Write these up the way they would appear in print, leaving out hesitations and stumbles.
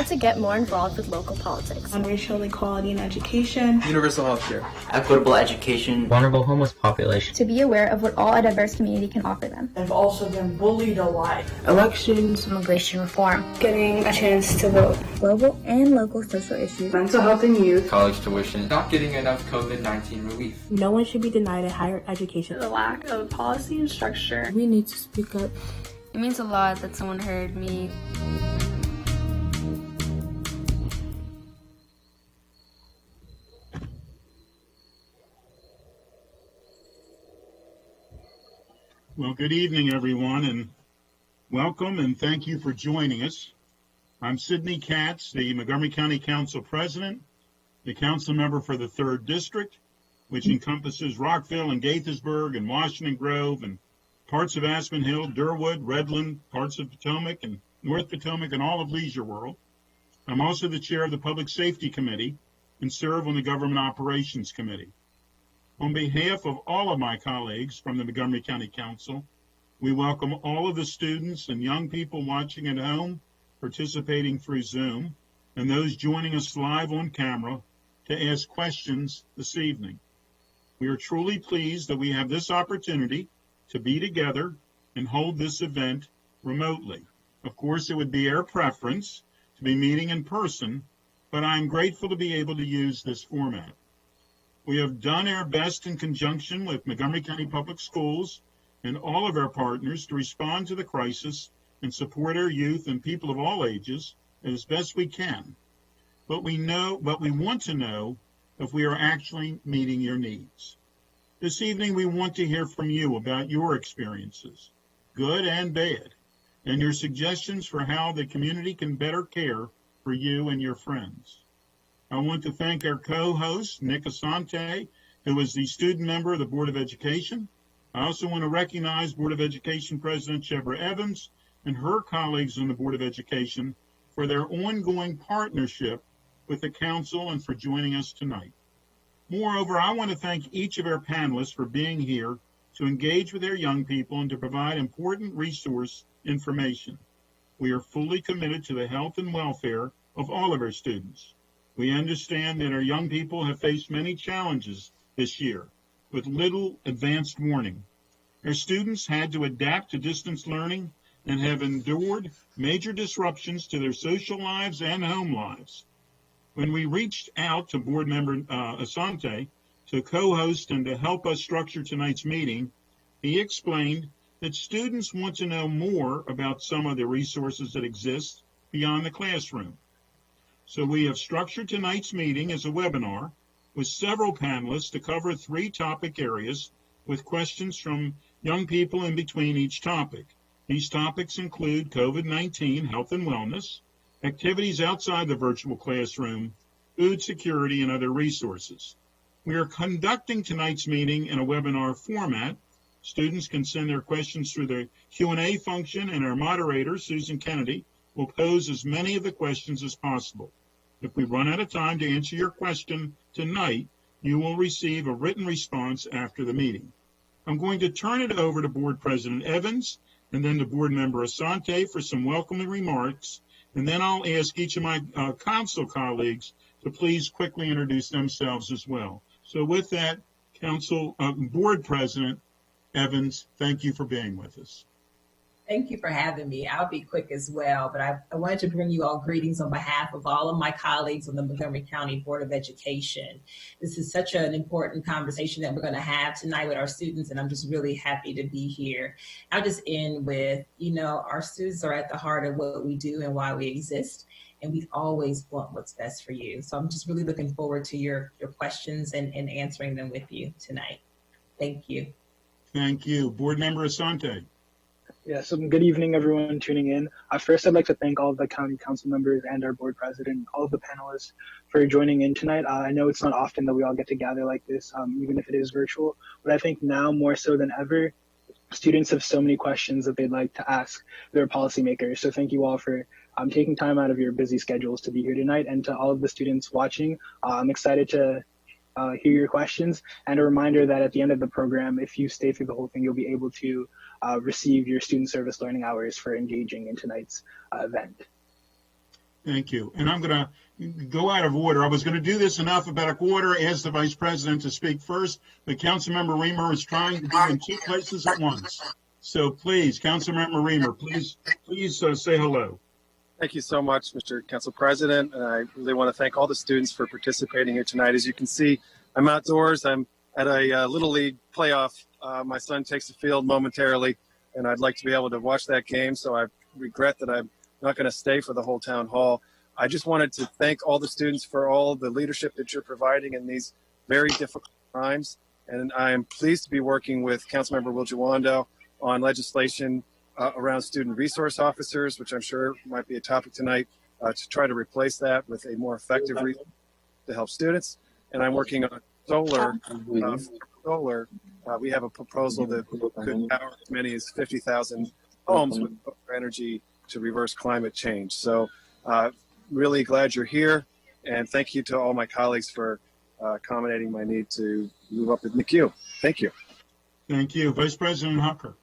to get more involved with local politics. On racial equality in education, universal health care, equitable education, vulnerable homeless population. To be aware of what all a diverse community can offer them. I've also been bullied a lot. Elections, immigration reform, getting a chance to vote, global and local social issues, mental health and youth, college tuition, not getting enough COVID-19 relief. No one should be denied a higher education. The lack of policy and structure. We need to speak up. It means a lot that someone heard me. Well, good evening, everyone, and welcome and thank you for joining us. I'm Sidney Katz, the Montgomery County Council President, the council member for the 3rd District, which encompasses Rockville and Gaithersburg and Washington Grove and parts of Aspen Hill, Durwood, Redland, parts of Potomac and North Potomac and all of Leisure World. I'm also the chair of the Public Safety Committee and serve on the Government Operations Committee. On behalf of all of my colleagues from the Montgomery County Council, we welcome all of the students and young people watching at home, participating through Zoom, and those joining us live on camera to ask questions this evening. We are truly pleased that we have this opportunity to be together and hold this event remotely. Of course, it would be our preference to be meeting in person, but I'm grateful to be able to use this format. We have done our best in conjunction with Montgomery County Public Schools and all of our partners to respond to the crisis and support our youth and people of all ages as best we can. But we want to know if we are actually meeting your needs. This evening, we want to hear from you about your experiences, good and bad, and your suggestions for how the community can better care for you and your friends. I want to thank our co-host, Nick Asante, who is the student member of the Board of Education. I also want to recognize Board of Education President Shebra Evans and her colleagues on the Board of Education for their ongoing partnership with the Council and for joining us tonight. Moreover, I want to thank each of our panelists for being here to engage with our young people and to provide important resource information. We are fully committed to the health and welfare of all of our students. We understand that our young people have faced many challenges this year with little advanced warning. Our students had to adapt to distance learning and have endured major disruptions to their social lives and home lives. When we reached out to board member Asante to co-host and to help us structure tonight's meeting, he explained that students want to know more about some of the resources that exist beyond the classroom. So we have structured tonight's meeting as a webinar with several panelists to cover 3 topic areas with questions from young people in between each topic. These topics include COVID-19, health and wellness, activities outside the virtual classroom, food security, and other resources. We are conducting tonight's meeting in a webinar format. Students can send their questions through the Q&A function, and our moderator, Susan Kennedy, will pose as many of the questions as possible. If we run out of time to answer your question tonight, you will receive a written response after the meeting. I'm going to turn it over to Board President Evans and then to Board Member Asante for some welcoming remarks, and then I'll ask each of my council colleagues to please quickly introduce themselves as well. So with that, Board President Evans, thank you for being with us. Thank you for having me. I'll be quick as well, but I wanted to bring you all greetings on behalf of all of my colleagues on the Montgomery County Board of Education. This is such an important conversation that we're going to have tonight with our students, and I'm just really happy to be here. I'll just end with, our students are at the heart of what we do and why we exist, and we always want what's best for you. So I'm just really looking forward to your questions and answering them with you tonight. Thank you. Thank you. Board Member Asante. Yes, good evening, everyone tuning in. First, I'd like to thank all of the county council members and our board president, all of the panelists for joining in tonight. I know it's not often that we all get to gather like this, even if it is virtual, but I think now more so than ever, students have so many questions that they'd like to ask their policymakers. So thank you all for taking time out of your busy schedules to be here tonight. And to all of the students watching, I'm excited to hear your questions, and a reminder that at the end of the program, if you stay through the whole thing, you'll be able to receive your student service learning hours for engaging in tonight's event. Thank you. And I'm going to go out of order. I was going to do this in alphabetical order, ask the Vice President to speak first, but Councilmember Reamer is trying to be in two places at once. So please, Councilmember Reamer, please say hello. Thank you so much, Mr. Council President. And I really want to thank all the students for participating here tonight. As you can see, I'm outdoors. I'm at a Little League playoff. My son takes the field momentarily, and I'd like to be able to watch that game. So I regret that I'm not going to stay for the whole town hall. I just wanted to thank all the students for all the leadership that you're providing in these very difficult times. And I am pleased to be working with Councilmember Wiljawando on legislation around student resource officers, which I'm sure might be a topic tonight, to try to replace that with a more effective resource to help students. And I'm working on solar. We have a proposal that could power as many as 50,000 homes with solar energy to reverse climate change. So really glad you're here, and thank you to all my colleagues for accommodating my need to move up in the queue. Thank you. Thank you. Vice President Hucker.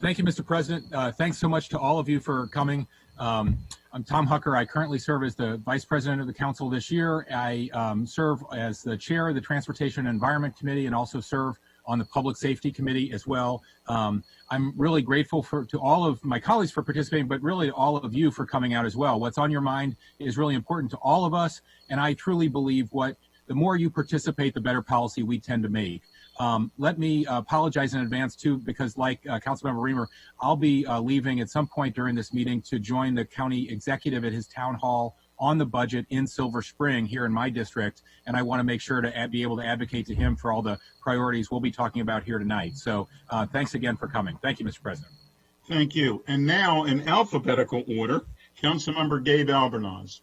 Thank you, Mr. President. Thanks so much to all of you for coming. I'm Tom Hucker. I currently serve as the Vice President of the Council this year. I serve as the Chair of the Transportation and Environment Committee and also serve on the Public Safety Committee as well. I'm really grateful to all of my colleagues for participating, but really all of you for coming out as well. What's on your mind is really important to all of us, and I truly believe the more you participate, the better policy we tend to make. Let me apologize in advance too, because like Councilmember Reamer, I'll be leaving at some point during this meeting to join the county executive at his town hall on the budget in Silver Spring here in my district, and I want to make sure to be able to advocate to him for all the priorities we'll be talking about here tonight. So thanks again for coming. Thank you, Mr. President. Thank you. And now in alphabetical order, Councilmember Gabe Albornoz.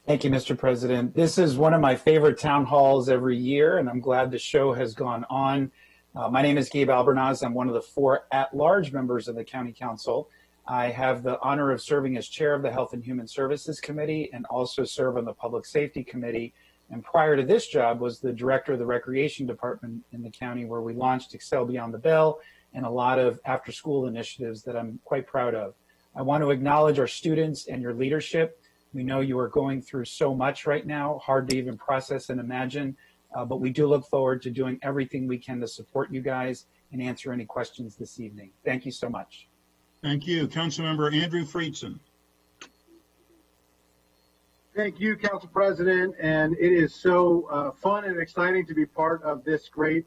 Thank you, Mr. President. This is one of my favorite town halls every year, and I'm glad the show has gone on. My name is Gabe Albornoz. I'm one of the 4 at-large members of the County Council. I have the honor of serving as chair of the Health and Human Services Committee and also serve on the Public Safety Committee. And prior to this job was the director of the Recreation Department in the county, where we launched Excel Beyond the Bell and a lot of after-school initiatives that I'm quite proud of. I want to acknowledge our students and your leadership. We know you are going through so much right now, hard to even process and imagine, but we do look forward to doing everything we can to support you guys and answer any questions this evening. Thank you so much. Thank you. Councilmember Andrew Friedson. Thank you, Council President, and it is so fun and exciting to be part of this great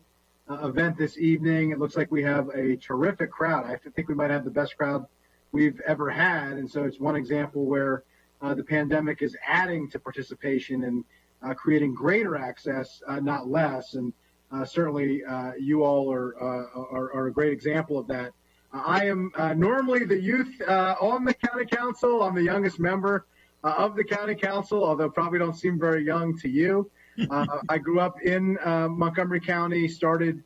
event this evening. It looks like we have a terrific crowd. I think we might have the best crowd we've ever had, and so it's one example where the pandemic is adding to participation and creating greater access, not less, and certainly you all are a great example of that. I am normally the youth on the County Council. I'm the youngest member of the County Council, although probably don't seem very young to you. I grew up in Montgomery County, started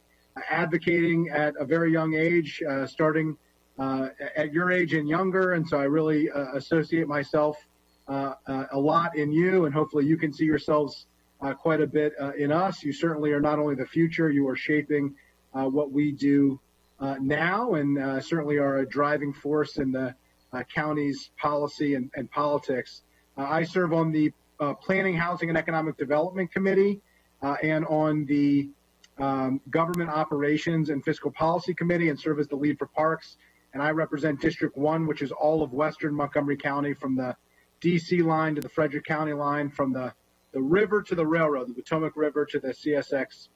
advocating at a very young age, starting at your age and younger, and so I really associate myself a lot in you, and hopefully you can see yourselves quite a bit in us. You certainly are not only the future, you are shaping what we do now, and certainly are a driving force in the county's policy and politics. I serve on the Planning, Housing, and Economic Development Committee and on the Government Operations and Fiscal Policy Committee, and serve as the lead for Parks. And I represent District 1, which is all of western Montgomery County, from the DC line to the Frederick County line, from the river to the railroad, the Potomac River to the CSX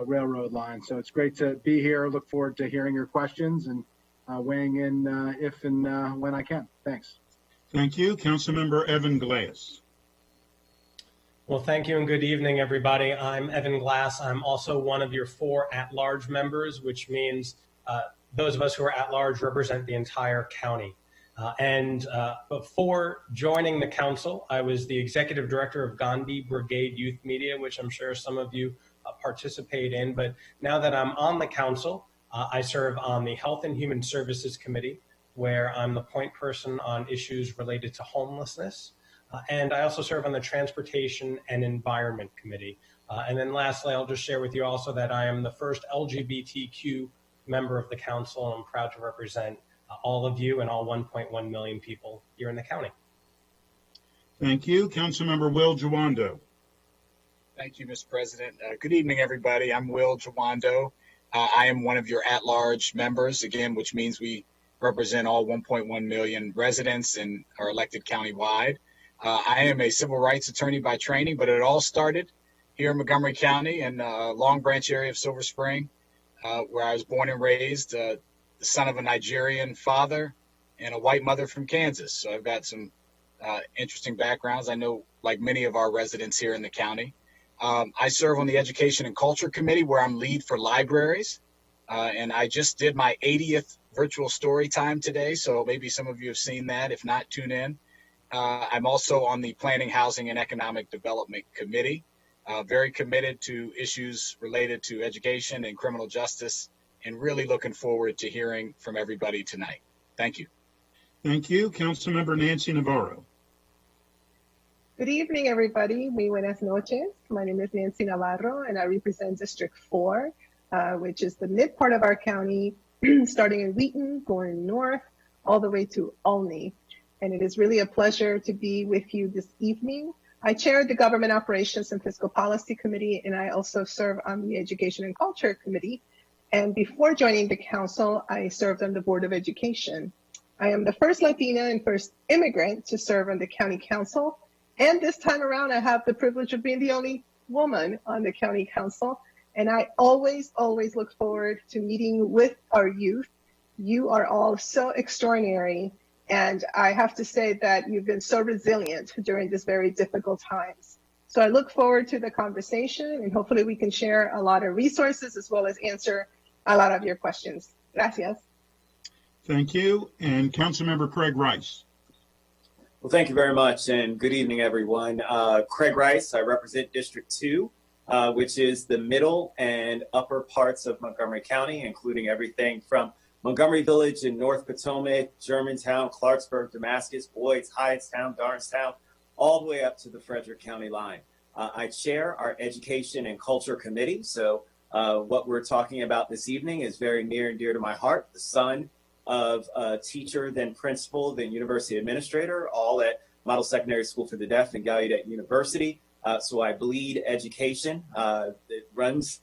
railroad line. So it's great to be here. Look forward to hearing your questions and weighing in if and when I can. Thanks. Thank you. Councilmember Evan Glass. Well, thank you and good evening, everybody. I'm Evan Glass. I'm also one of your 4 at-large members, which means those of us who are at-large represent the entire county. Before joining the council, I was the executive director of Gandhi Brigade Youth Media, which I'm sure some of you participate in. But now that I'm on the council, I serve on the Health and Human Services Committee, where I'm the point person on issues related to homelessness. And I also serve on the Transportation and Environment Committee. And then lastly, I'll just share with you also that I am the first LGBTQ member of the council, and I'm proud to represent all of you and all 1.1 million people here in the county. Thank you. Councilmember Will Jawando. Thank you, Mr. President. Good evening, everybody. I'm Will Jawando. I am one of your at-large members, again, which means we represent all 1.1 million residents and are elected countywide. I am a civil rights attorney by training, but it all started here in Montgomery County in Long Branch area of Silver Spring, where I was born and raised, the son of a Nigerian father and a white mother from Kansas. So I've got some interesting backgrounds. I know, like many of our residents here in the county. I serve on the Education and Culture Committee, where I'm lead for libraries. And I just did my 80th virtual story time today, so maybe some of you have seen that. If not, tune in. I'm also on the Planning, Housing, and Economic Development Committee, very committed to issues related to education and criminal justice, and really looking forward to hearing from everybody tonight. Thank you. Thank you. Councilmember Nancy Navarro. Good evening, everybody. Muy buenas noches. My name is Nancy Navarro, and I represent District 4, which is the mid part of our county, starting in Wheaton, going north, all the way to Olney. And it is really a pleasure to be with you this evening. I chair the Government Operations and Fiscal Policy Committee, and I also serve on the Education and Culture Committee. And before joining the council, I served on the Board of Education. I am the first Latina and first immigrant to serve on the county council. And this time around, I have the privilege of being the only woman on the county council. And I always look forward to meeting with our youth. You are all so extraordinary. And I have to say that you've been so resilient during this very difficult times. So I look forward to the conversation, and hopefully we can share a lot of resources as well as answer a lot of your questions. Gracias. Thank you. And Councilmember Craig Rice. Well, thank you very much, and good evening, everyone. Craig Rice, I represent District 2, which is the middle and upper parts of Montgomery County, including everything from Montgomery Village in North Potomac, Germantown, Clarksburg, Damascus, Boyd's, Hyattstown, Darnestown, all the way up to the Frederick County line. I chair our Education and Culture Committee, so what we're talking about this evening is very near and dear to my heart. The son of a teacher, then principal, then university administrator, all at Model Secondary School for the Deaf and Gallaudet University. So I bleed education. It runs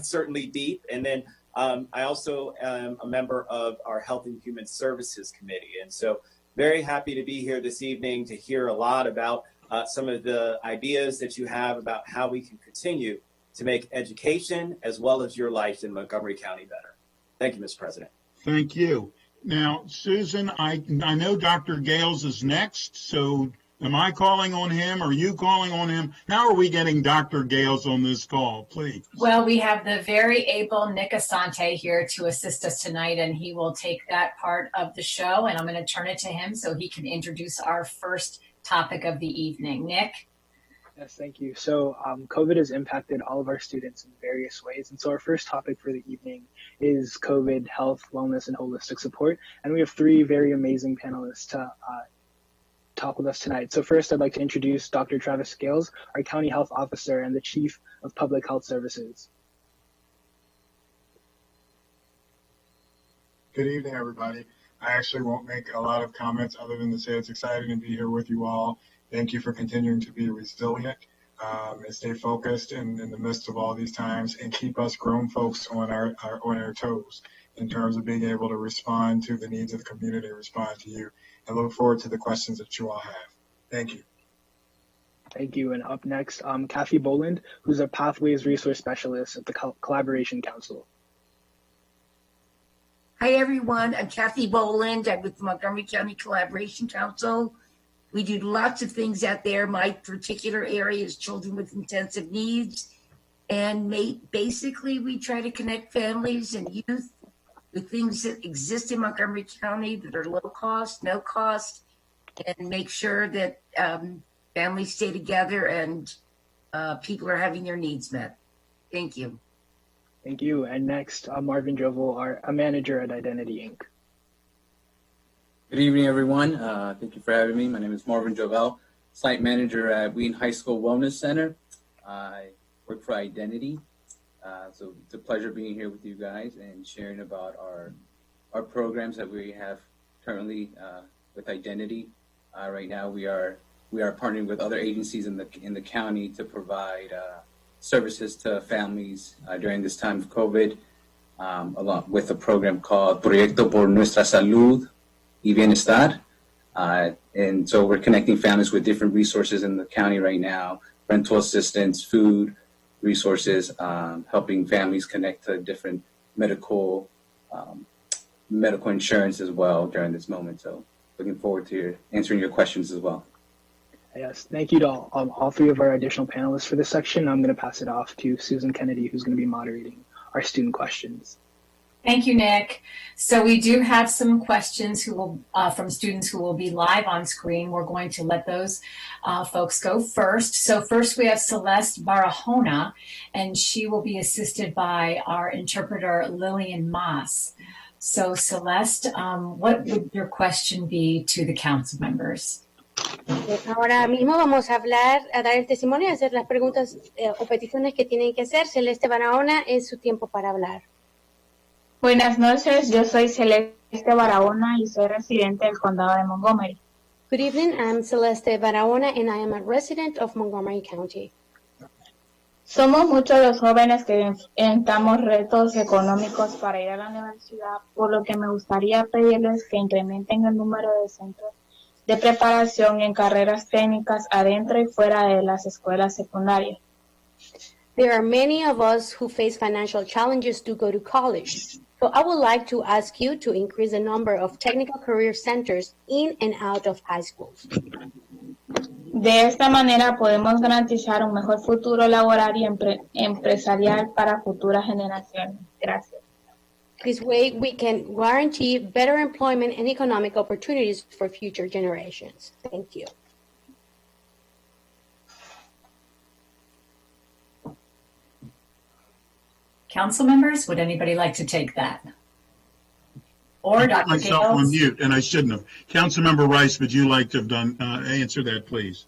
certainly deep. And then I also am a member of our Health and Human Services Committee. And so very happy to be here this evening to hear a lot about some of the ideas that you have about how we can continue to make education as well as your life in Montgomery County better. Thank you, Mr. President. Thank you. Now, Susan, I know Dr. Gales is next, so am I calling on him? Are you calling on him? How are we getting Dr. Gales on this call, please? Well, we have the very able Nick Asante here to assist us tonight, and he will take that part of the show, and I'm going to turn it to him so he can introduce our first topic of the evening. Nick? Yes, thank you. So COVID has impacted all of our students in various ways. And so our first topic for the evening is COVID, health, wellness, and holistic support. And we have three very amazing panelists to talk with us tonight. So first, I'd like to introduce Dr. Travis Gales, our County Health Officer and the Chief of Public Health Services. Good evening, everybody. I actually won't make a lot of comments other than to say it's exciting to be here with you all. Thank you for continuing to be resilient and stay focused in the midst of all these times, and keep us grown folks on our toes in terms of being able to respond to the needs of the community, respond to you. I look forward to the questions that you all have. Thank you. Thank you. And up next, Kathy Boland, who's a Pathways Resource Specialist at the Collaboration Council. Hi, everyone. I'm Kathy Boland. I'm with the Montgomery County Collaboration Council. We do lots of things out there. My particular area is children with intensive needs. And basically, we try to connect families and youth with things that exist in Montgomery County that are low cost, no cost, and make sure that families stay together and people are having their needs met. Thank you. Thank you. And next, Marvin Jovel, a manager at Identity Inc. Good evening, everyone. Thank you for having me. My name is Marvin Jovel, site manager at Wheaton High School Wellness Center. I work for Identity. So it's a pleasure being here with you guys and sharing about our programs that we have currently with Identity. Right now we are we are partnering with other agencies in the county to provide services to families during this time of COVID, along with a program called Proyecto por Nuestra Salud y Bienestar. And so we're connecting families with different resources in the county right now, rental assistance, food resources, helping families connect to different medical insurance as well during this moment. So looking forward to answering your questions as well. Yes, thank you to all three of our additional panelists for this section. I'm going to pass it off to Susan Kennedy, who's going to be moderating our student questions. Thank you, Nick. So we do have some questions from students who will be live on screen. We're going to let those folks go first. So first we have Celeste Barajona, and she will be assisted by our interpreter, Lillian Moss. So Celeste, what would your question be to the council members? Ahora mismo vamos a dar el testimonio y hacer las preguntas o peticiones que tienen que hacer. Celeste Barahona, es su tiempo para hablar. Buenas noches, yo soy Celeste Barahona y soy residente del condado de Montgomery. Good evening, I'm Celeste Barahona and I am a resident of Montgomery County. Somos muchos los jóvenes que enfrentamos retos económicos para ir a la universidad, por lo que me gustaría pedirles que incrementen el número de centros de preparación en carreras técnicas adentro y fuera de las escuelas secundarias. There are many of us who face financial challenges to go to college. So I would like to ask you to increase the number of technical career centers in and out of high schools. De esta manera podemos garantizar un mejor futuro laboral y empresarial para futuras generaciones. Gracias. This way, we can guarantee better employment and economic opportunities for future generations. Thank you. Council members, would anybody like to take that? Or Dr. Myself Gales? on mute, and I shouldn't have. Councilmember Rice, would you like to have answer that, please?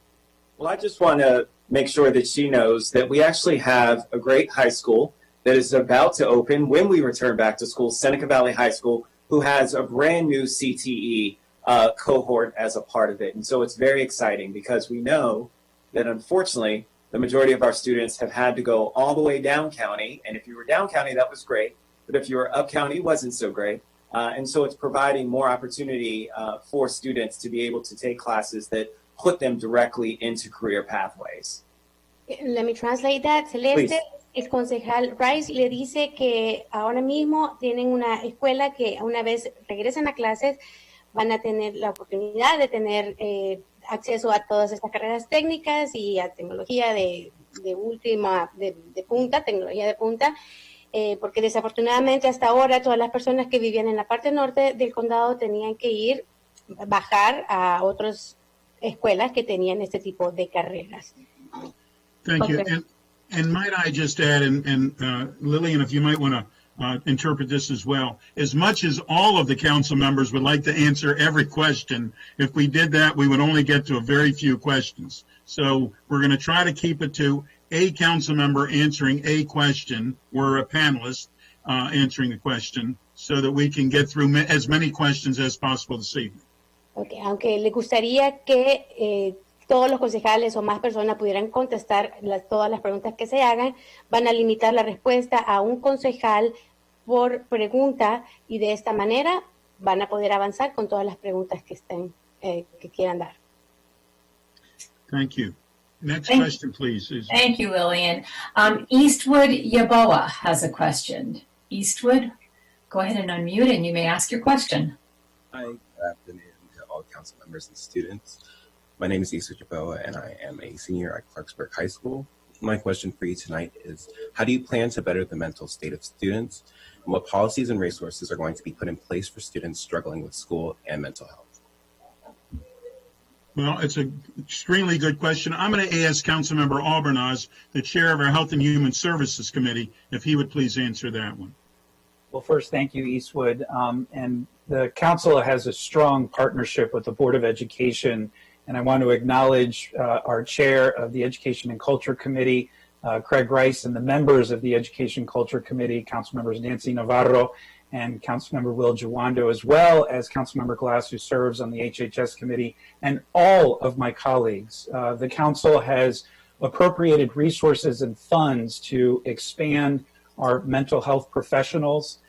Well, I just want to make sure that she knows that we actually have a great high school that is about to open when we return back to school, Seneca Valley High School, who has a brand new CTE cohort as a part of it. And so it's very exciting because we know that unfortunately, the majority of our students have had to go all the way down county. And if you were down county, that was great. But if you were up county, it wasn't so great. And so it's providing more opportunity for students to be able to take classes that put them directly into career pathways. Let me translate that. Celeste, el concejal Rice le dice que ahora mismo tienen una escuela que una vez regresen a clases van a tener la oportunidad de tener acceso a todas estas carreras técnicas y a tecnología de punta, tecnología de punta, porque desafortunadamente hasta ahora todas las personas que vivían en la parte norte del condado tenían que bajar a otras escuelas que tenían este tipo de carreras. Thank you. And might I just add, and Lillian, if you might want to interpret this as well, as much as all of the council members would like to answer every question, if we did that, we would only get to a very few questions. So we're going to try to keep it to a council member answering a question, or a panelist answering a question, so that we can get through as many questions as possible this evening. Okay, aunque le gustaría que todos los concejales o más personas pudieran contestar todas las preguntas que se hagan, van a limitar la respuesta a un concejal por pregunta y de esta manera van a poder avanzar con todas las preguntas que quieran dar. Thank you. Next question, please. Thank you, Lillian. Eastwood Yaboa has a question. Eastwood, go ahead and unmute and you may ask your question. Hi, good afternoon to all council members and students. My name is Eastwood Yaboa and I am a senior at Clarksburg High School. My question for you tonight is, how do you plan to better the mental state of students? And what policies and resources are going to be put in place for students struggling with school and mental health? Well, it's an extremely good question. I'm going to ask Councilmember Albernaz, the chair of our Health and Human Services Committee, if he would please answer that one. Well, first, thank you, Eastwood. And the council has a strong partnership with the Board of Education. And I want to acknowledge our chair of the Education and Culture Committee, Craig Rice, and the members of the Education Culture Committee, Council members Nancy Navarro and Councilmember Will Jawando, as well as Councilmember Glass, who serves on the HHS committee, and all of my colleagues. The council has appropriated resources and funds to expand our mental health professionals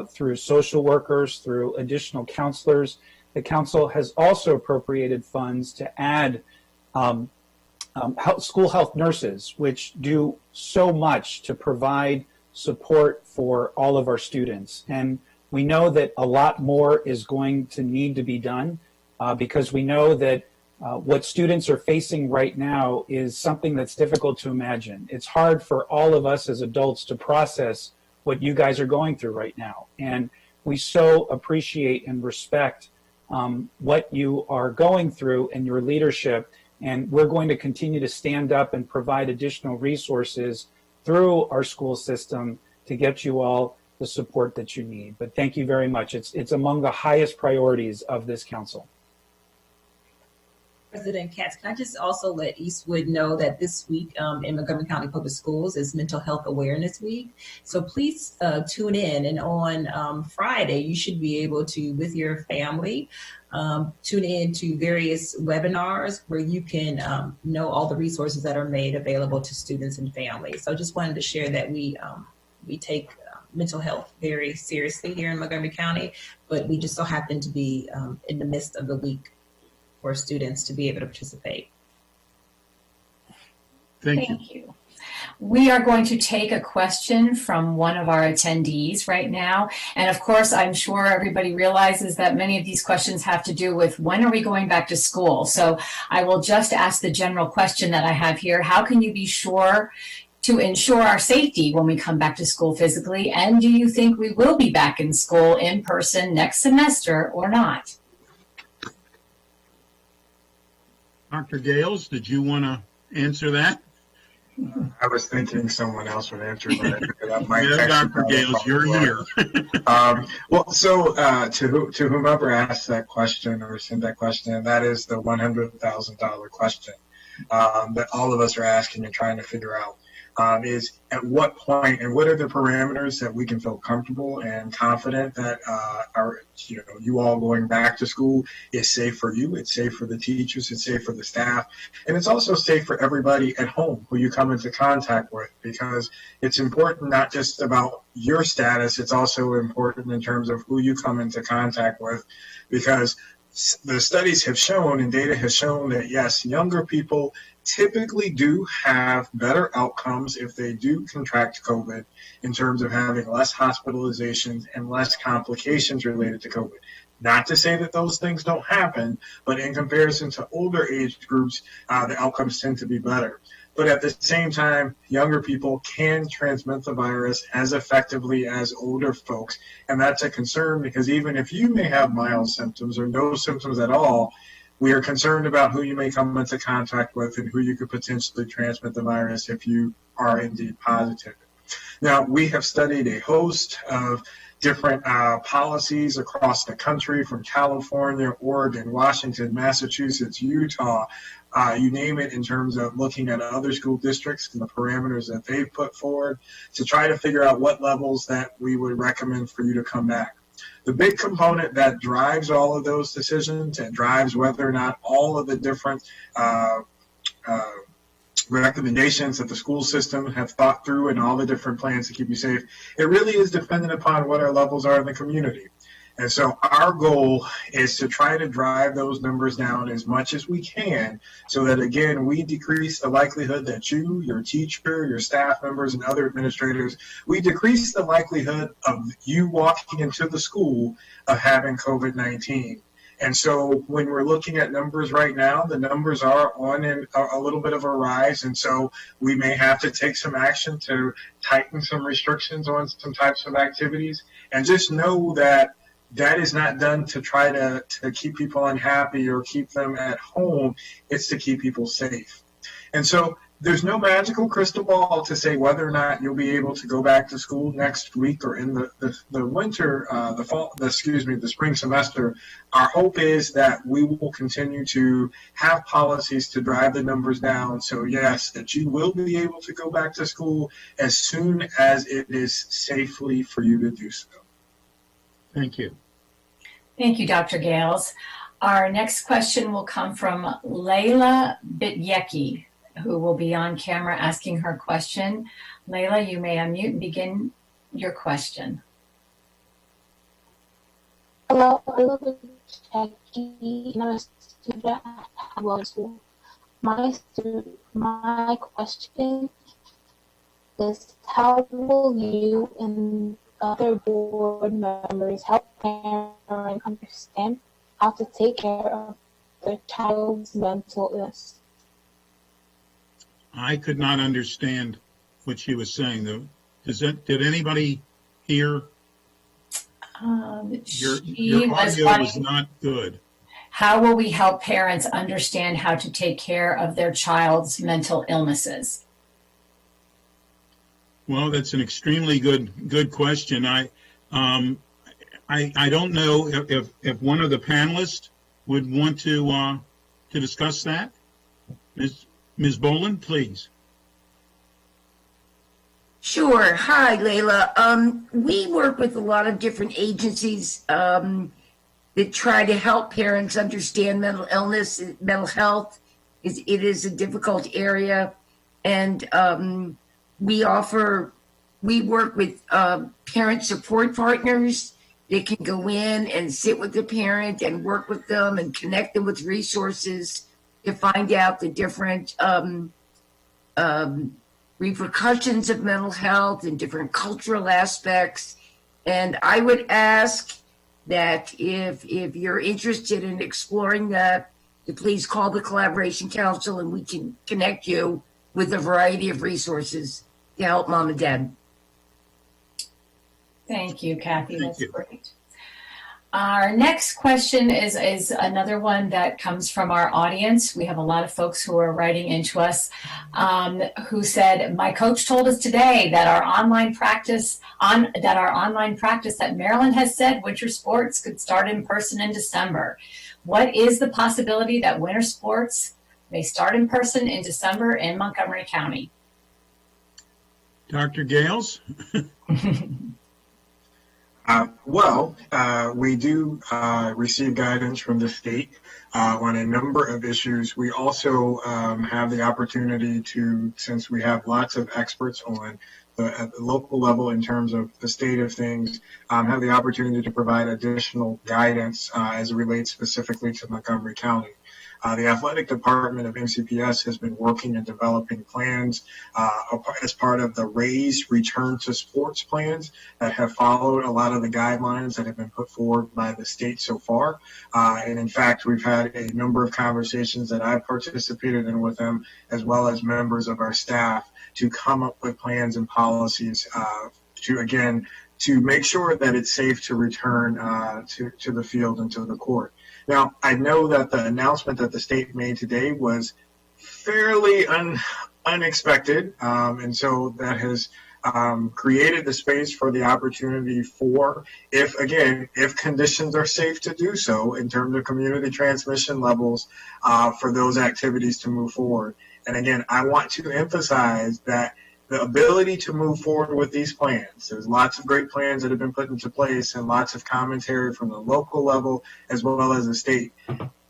through social workers, through additional counselors. The council has also appropriated funds to add school health nurses, which do so much to provide support for all of our students. And we know that a lot more is going to need to be done because we know that what students are facing right now is something that's difficult to imagine. It's hard for all of us as adults to process what you guys are going through right now. And we so appreciate and respect what you are going through and your leadership. And we're going to continue to stand up and provide additional resources through our school system to get you all the support that you need. But thank you very much. It's among the highest priorities of this council. President Katz, can I just also let Eastwood know that this week in Montgomery County Public Schools is Mental Health Awareness Week. So please tune in. And on Friday, you should be able to, with your family, tune in to various webinars where you can know all the resources that are made available to students and families. So just wanted to share that we take mental health very seriously here in Montgomery County, but we just so happen to be in the midst of the week for students to be able to participate. Thank you. We are going to take a question from one of our attendees right now. And of course, I'm sure everybody realizes that many of these questions have to do with when are we going back to school? So I will just ask the general question that I have here. How can you be sure to ensure our safety when we come back to school physically? And do you think we will be back in school in person next semester or not? Dr. Gales, did you want to answer that? I was thinking someone else would answer, but Yeah, Dr. Gales, you're here. To whomever asked that question or sent that question, that is the $100,000 question that all of us are asking and trying to figure out. Is at what point and what are the parameters that we can feel comfortable and confident that you all going back to school is safe for you, it's safe for the teachers, it's safe for the staff, and it's also safe for everybody at home who you come into contact with, because it's important not just about your status, it's also important in terms of who you come into contact with, because the studies have shown and data has shown that yes, younger people typically do have better outcomes if they do contract COVID in terms of having less hospitalizations and less complications related to COVID. Not to say that those things don't happen, but in comparison to older age groups, the outcomes tend to be better. But at the same time, younger people can transmit the virus as effectively as older folks. And that's a concern because even if you may have mild symptoms or no symptoms at all, we are concerned about who you may come into contact with and who you could potentially transmit the virus if you are indeed positive. Now, we have studied a host of different policies across the country, from California, Oregon, Washington, Massachusetts, Utah, you name it, in terms of looking at other school districts and the parameters that they've put forward to try to figure out what levels that we would recommend for you to come back. The big component that drives all of those decisions and drives whether or not all of the different recommendations that the school system have thought through and all the different plans to keep you safe, it really is dependent upon what our levels are in the community. And so our goal is to try to drive those numbers down as much as we can so that, again, we decrease the likelihood that you, your teacher, your staff members, and other administrators, we decrease the likelihood of you walking into the school of having COVID-19. And so when we're looking at numbers right now, the numbers are on a little bit of a rise. And so we may have to take some action to tighten some restrictions on some types of activities. And just know that that is not done to try to keep people unhappy or keep them at home. It's to keep people safe. And so there's no magical crystal ball to say whether or not you'll be able to go back to school next week or in the winter, the spring semester. Our hope is that we will continue to have policies to drive the numbers down. So yes, that you will be able to go back to school as soon as it is safely for you to do so. Thank you. Thank you, Dr. Gales. Our next question will come from Layla Bityecki, who will be on camera asking her question. Layla, you may unmute and begin your question. Hello, I live in Kentucky, and I'm a student at Wheaton School. My question is, how will you and other board members help parents understand how to take care of their child's mental illness? I could not understand what she was saying, though. Did anybody hear? Your audio was not good. How will we help parents understand how to take care of their child's mental illnesses? Well, that's an extremely good question. I don't know if one of the panelists would want to discuss that. Ms. Boland, please. Sure. Hi, Layla. We work with a lot of different agencies that try to help parents understand mental illness, mental health. It is a difficult area, and we work with parent support partners that can go in and sit with the parent and work with them and connect them with resources to find out the different repercussions of mental health and different cultural aspects. And I would ask that if you're interested in exploring that, to please call the Collaboration Council and we can connect you with a variety of resources to help mom and dad. Thank you, Kathy. That's great. Our next question is another one that comes from our audience. We have a lot of folks who are writing into us who said, my coach told us today that our online practice that Maryland has said winter sports could start in person in December. What is the possibility that winter sports may start in person in December in Montgomery County? Dr. Gales? We do receive guidance from the state on a number of issues. We also have the opportunity to, since we have lots of experts at the local level in terms of the state of things, have the opportunity to provide additional guidance as it relates specifically to Montgomery County. The athletic department of MCPS has been working and developing plans as part of the RAISE Return to Sports plans that have followed a lot of the guidelines that have been put forward by the state so far. And in fact, we've had a number of conversations that I've participated in with them, as well as members of our staff, to come up with plans and policies to make sure that it's safe to return to the field and to the court. Now, I know that the announcement that the state made today was fairly unexpected, and so that has created the space for the opportunity for, if conditions are safe to do so in terms of community transmission levels, for those activities to move forward. And again, I want to emphasize that the ability to move forward with these plans. There's lots of great plans that have been put into place and lots of commentary from the local level as well as the state.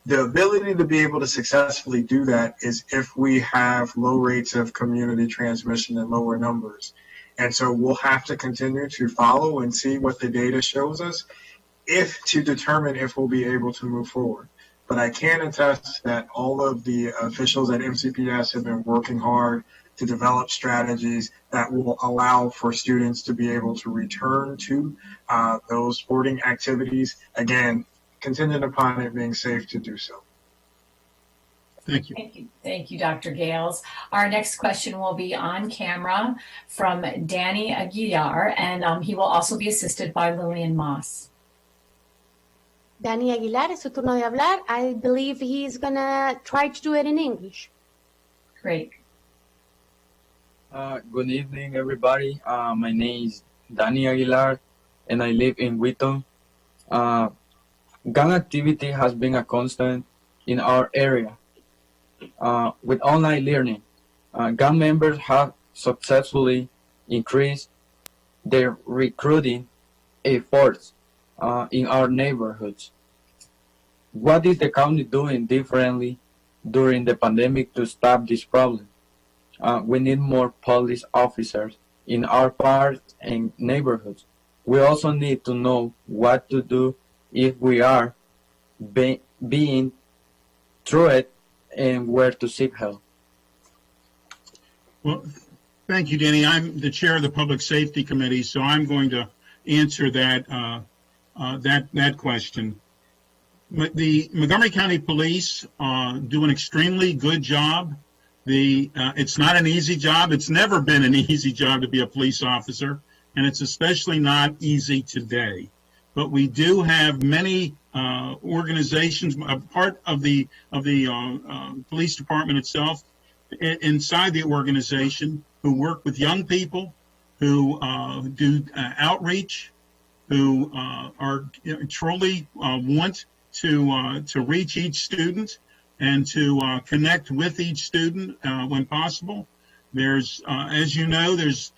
The ability to be able to successfully do that is if we have low rates of community transmission and lower numbers. And so we'll have to continue to follow and see what the data shows us to determine if we'll be able to move forward. But I can attest that all of the officials at MCPS have been working hard to develop strategies that will allow for students to be able to return to those sporting activities, again, contingent upon it being safe to do so. Thank you. Thank you, Dr. Gales. Our next question will be on camera from Danny Aguilar, and he will also be assisted by Lillian Moss. Danny Aguilar, es su turno de hablar. I believe he's going to try to do it in English. Great. Good evening, everybody. My name is Danny Aguilar, and I live in Wheaton. Gun activity has been a constant in our area. With online learning, gun members have successfully increased their recruiting efforts in our neighborhoods. What is the county doing differently during the pandemic to stop this problem? We need more police officers in our parks and neighborhoods. We also need to know what to do if we are being through it and where to seek help. Well, thank you, Danny. I'm the chair of the Public Safety Committee, so I'm going to answer that that question. The Montgomery County Police do an extremely good job. It's not an easy job. It's never been an easy job to be a police officer, and it's especially not easy today. But we do have many organizations, a part of the police department itself, inside the organization, who work with young people, who do outreach, who are truly want to reach each student and to connect with each student when possible. There's, as you know, there's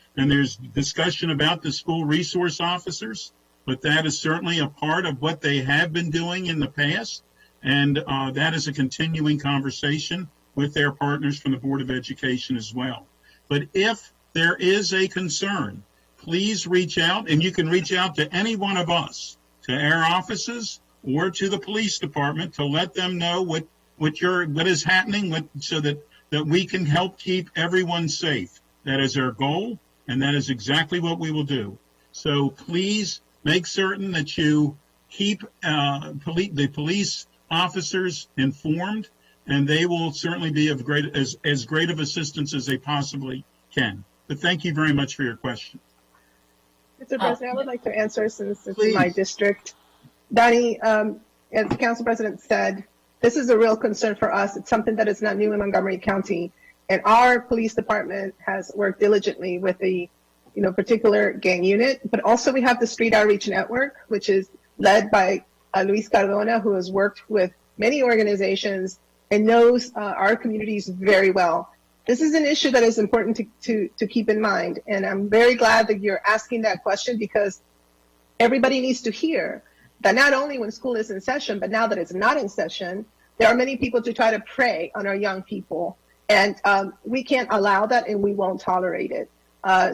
discussion about the school resource officers, but that is certainly a part of what they have been doing in the past, and that is a continuing conversation with their partners from the Board of Education as well. But if there is a concern, please reach out, and you can reach out to any one of us, to our offices or to the police department, to let them know what is happening, so that we can help keep everyone safe. That is our goal, and that is exactly what we will do. So please make certain that you keep the police officers informed, and they will certainly be of as great of assistance as they possibly can. But thank you very much for your question. Mr. President, I would like to answer, since it's my district. Donnie, as the council president said, this is a real concern for us. It's something that is not new in Montgomery County, and our police department has worked diligently with the particular gang unit, but also we have the Street Outreach Network, which is led by Luis Cardona, who has worked with many organizations and knows our communities very well. This is an issue that is important to keep in mind, and I'm very glad that you're asking that question, because everybody needs to hear that not only when school is in session, but now that it's not in session, there are many people to try to prey on our young people, and we can't allow that, and we won't tolerate it.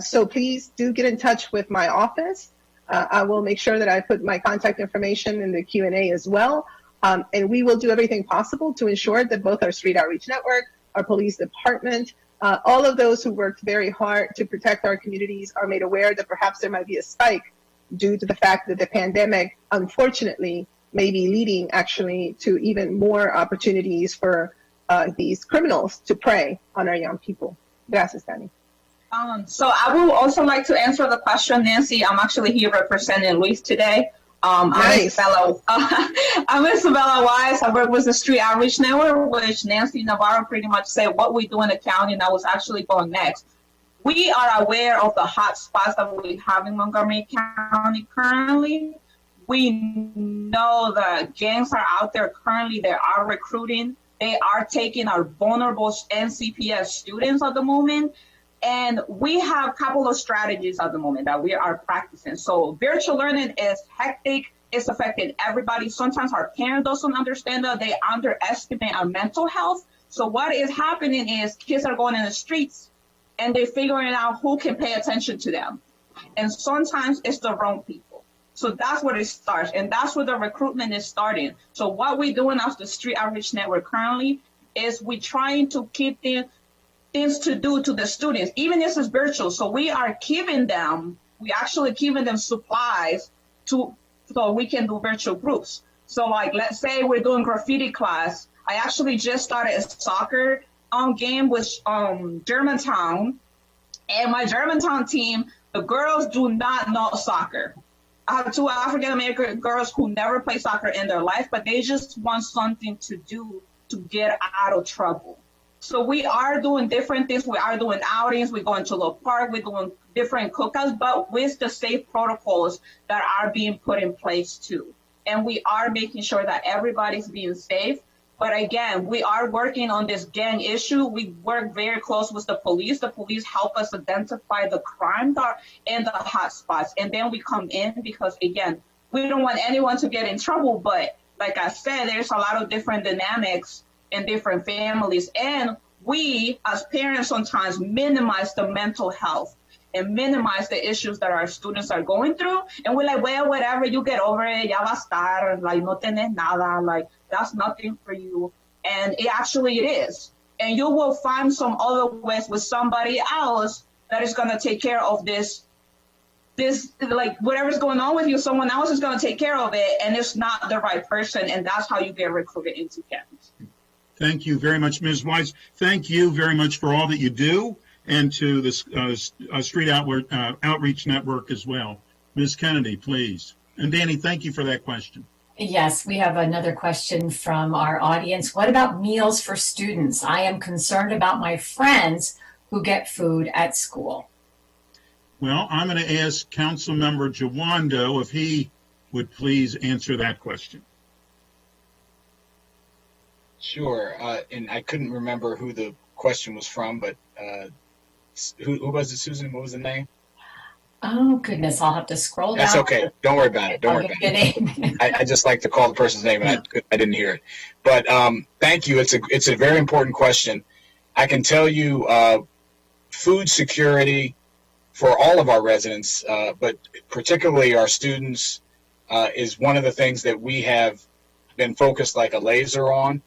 So please do get in touch with my office. I will make sure that I put my contact information in the Q&A as well. And we will do everything possible to ensure that both our Street Outreach Network, our police department, all of those who worked very hard to protect our communities are made aware that perhaps there might be a spike due to the fact that the pandemic, unfortunately, may be leading actually to even more opportunities for these criminals to prey on our young people. Gracias, Danny. So I would also like to answer the question, Nancy. I'm actually here representing Luis today. Nice. I'm Isabella Wise. I work with the Street Outreach Network, which Nancy Navarro pretty much said what we do in the county, and I was actually going next. We are aware of the hot spots that we have in Montgomery County currently. We know that gangs are out there currently. They are recruiting. They are taking our vulnerable NCPS students at the moment. And we have a couple of strategies at the moment that we are practicing. So virtual learning is hectic. It's affecting everybody. Sometimes our parents don't understand that. They underestimate our mental health. So what is happening is kids are going in the streets and they're figuring out who can pay attention to them. And sometimes it's the wrong people. So that's where it starts. And that's where the recruitment is starting. So what we're doing as the Street Outreach Network currently is we're trying to keep things to do to the students, even if it's virtual. So we are giving them supplies so we can do virtual groups. So like, let's say we're doing graffiti class. I actually just started a soccer game with Germantown, and my Germantown team, the girls do not know soccer. I have two African American girls who never play soccer in their life, but they just want something to do to get out of trouble. So we are doing different things. We are doing outings. We're going to the park. We're doing different cookouts, but with the safe protocols that are being put in place too. And we are making sure that everybody's being safe. But again, we are working on this gang issue. We work very close with the police. The police help us identify the crime and the hot spots. And then we come in because, again, we don't want anyone to get in trouble. But like I said, there's a lot of different dynamics in different families. And we, as parents, sometimes minimize the mental health and minimize the issues that our students are going through. And we're like, well, whatever, you get over it, ya va a estar, like, no tenés nada, like, that's nothing for you. And it actually it is. And you will find some other ways with somebody else that is going to take care of this, like, whatever's going on with you, someone else is going to take care of it, and it's not the right person, and that's how you get recruited into campus. Thank you very much, Ms. Weiss. Thank you very much for all that you do, and to the Street Outreach Network as well. Ms. Kennedy, please. And Danny, thank you for that question. Yes, we have another question from our audience. What about meals for students? I am concerned about my friends who get food at school. Well, I'm going to ask Councilmember Jawando if he would please answer that question. Sure. And I couldn't remember who the question was from, but who was it, Susan? What was the name? Oh, goodness. I'll have to scroll down. That's okay. Don't worry about it. Don't worry about it. I just like to call the person's name, and I didn't hear it. But thank you. It's a very important question. I can tell you food security for all of our residents, but particularly our students, is one of the things that we have been focused like a laser on.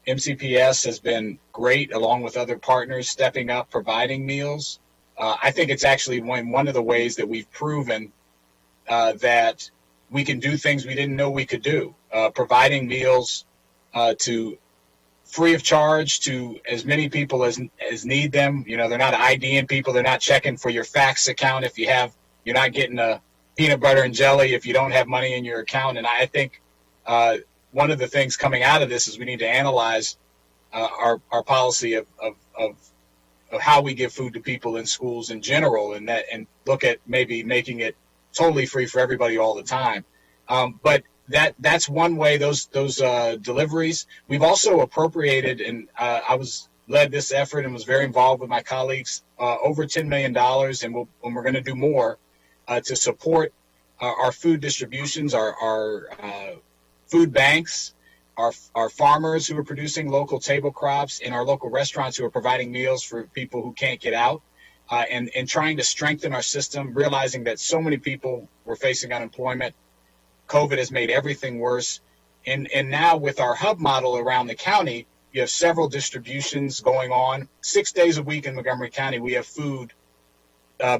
MCPS has been great, along with other partners, stepping up, providing meals. I think it's actually one of the ways that we've proven that we can do things we didn't know we could do. Providing meals to free of charge to as many people as need them. You know, they're not IDing people. They're not checking for your fax account if you're not getting a peanut butter and jelly if you don't have money in your account. And I think one of the things coming out of this is we need to analyze our policy of how we give food to people in schools in general, and look at maybe making it totally free for everybody all the time. But that's one way, those deliveries. We've also appropriated, and I led this effort and was very involved with my colleagues, over $10 million, and we're going to do more to support our food distributions, our food banks, our farmers who are producing local table crops, and our local restaurants who are providing meals for people who can't get out, and trying to strengthen our system, realizing that so many people were facing unemployment. COVID has made everything worse. And now with our hub model around the county, you have several distributions going on. 6 days a week in Montgomery County, we have food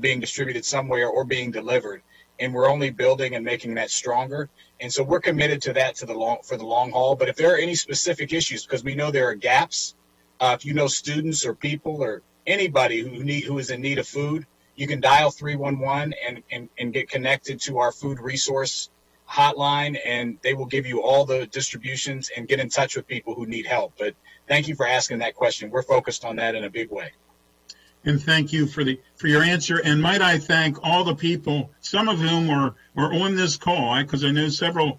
being distributed somewhere or being delivered. And we're only building and making that stronger. And so we're committed to that for the long haul. But if there are any specific issues, because we know there are gaps, if you know students or people or anybody who is in need of food, you can dial 311 and get connected to our food resource hotline, and they will give you all the distributions and get in touch with people who need help. But thank you for asking that question. We're focused on that in a big way. And thank you for your answer. And might I thank all the people, some of whom are on this call, because I know several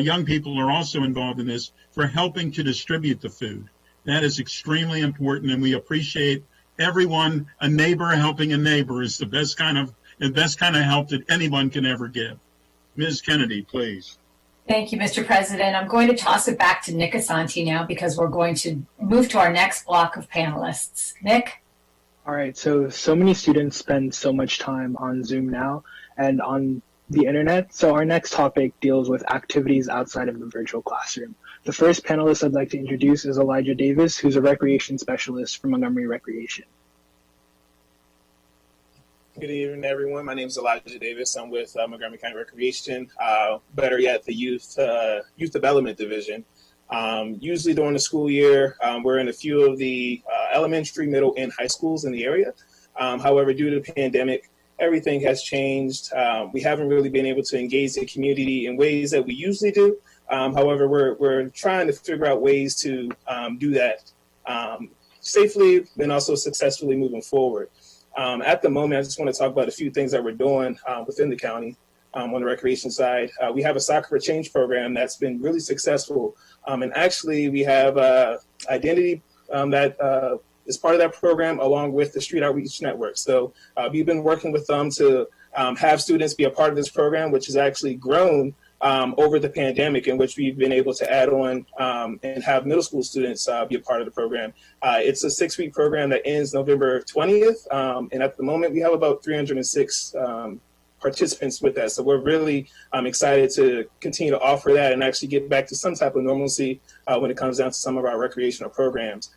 young people are also involved in this, for helping to distribute the food. That is extremely important, and we appreciate everyone. A neighbor helping a neighbor is the best kind of help that anyone can ever give. Ms. Kennedy, please. Thank you, Mr. President. I'm going to toss it back to Nick Asante now, because we're going to move to our next block of panelists. Nick? All right, so many students spend so much time on Zoom now and on the internet. So our next topic deals with activities outside of the virtual classroom. The first panelist I'd like to introduce is Elijah Davis, who's a recreation specialist for Montgomery Recreation. Good evening, everyone. My name is Elijah Davis. I'm with Montgomery County Recreation, better yet, the Youth Development Division. Usually during the school year, we're in a few of the elementary, middle, and high schools in the area. However, due to the pandemic, everything has changed. We haven't really been able to engage the community in ways that we usually do. However, we're trying to figure out ways to do that safely and also successfully moving forward. At the moment, I just want to talk about a few things that we're doing within the county on the recreation side. We have a Soccer for Change program that's been really successful. And actually, we have identity that is part of that program, along with the Street Outreach Network. So we've been working with them to have students be a part of this program, which has actually grown over the pandemic, in which we've been able to add on and have middle school students be a part of the program. It's a 6-week program that ends November 20th, and at the moment we have about 306 participants with that. So we're really excited to continue to offer that and actually get back to some type of normalcy when it comes down to some of our recreational programs.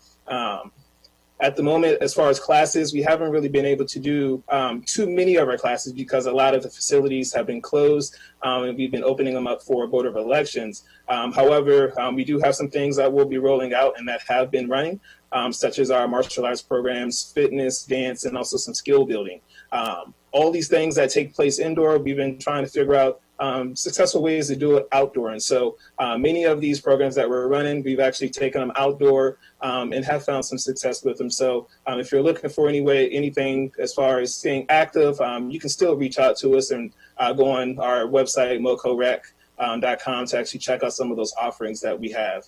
At the moment, as far as classes, we haven't really been able to do too many of our classes because a lot of the facilities have been closed and we've been opening them up for Board of Elections. However, we do have some things that we'll be rolling out and that have been running, such as our martial arts programs, fitness, dance, and also some skill building. All these things that take place indoor, we've been trying to figure out successful ways to do it outdoor. And so many of these programs that we're running, we've actually taken them outdoor and have found some success with them. So if you're looking for anything as far as staying active, you can still reach out to us and go on our website, mocorec.com, to actually check out some of those offerings that we have.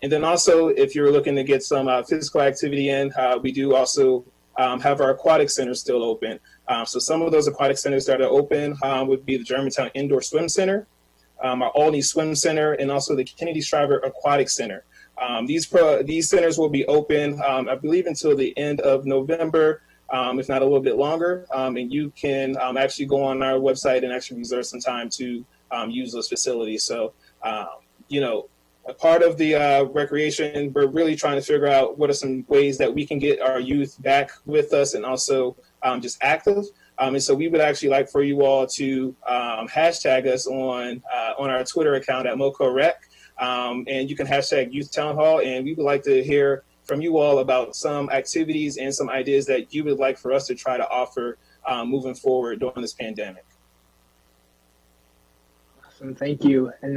And then also, if you're looking to get some physical activity in, we do also have our aquatic centers still open. So some of those aquatic centers that are open would be the Germantown Indoor Swim Center, our Albany Swim Center, and also the Kennedy Shriver Aquatic Center. These centers will be open, I believe, until the end of November, if not a little bit longer. And you can actually go on our website and actually reserve some time to use those facilities. So, a part of the recreation, we're really trying to figure out what are some ways that we can get our youth back with us and also just active. And so we would actually like for you all to hashtag us on our Twitter account at MocoRec. And you can hashtag Youth Town Hall. And we would like to hear from you all about some activities and some ideas that you would like for us to try to offer moving forward during this pandemic. Awesome, thank you. And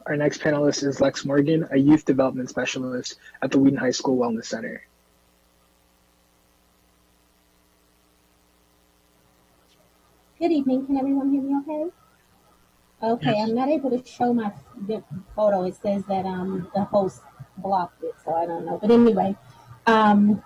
our next panelist is Lex Morgan, a youth development specialist at the Wheaton High School Wellness Center. Good evening. Can everyone hear me okay? Okay, yes. I'm not able to show my photo. It says that the host blocked it, so I don't know. But anyway, I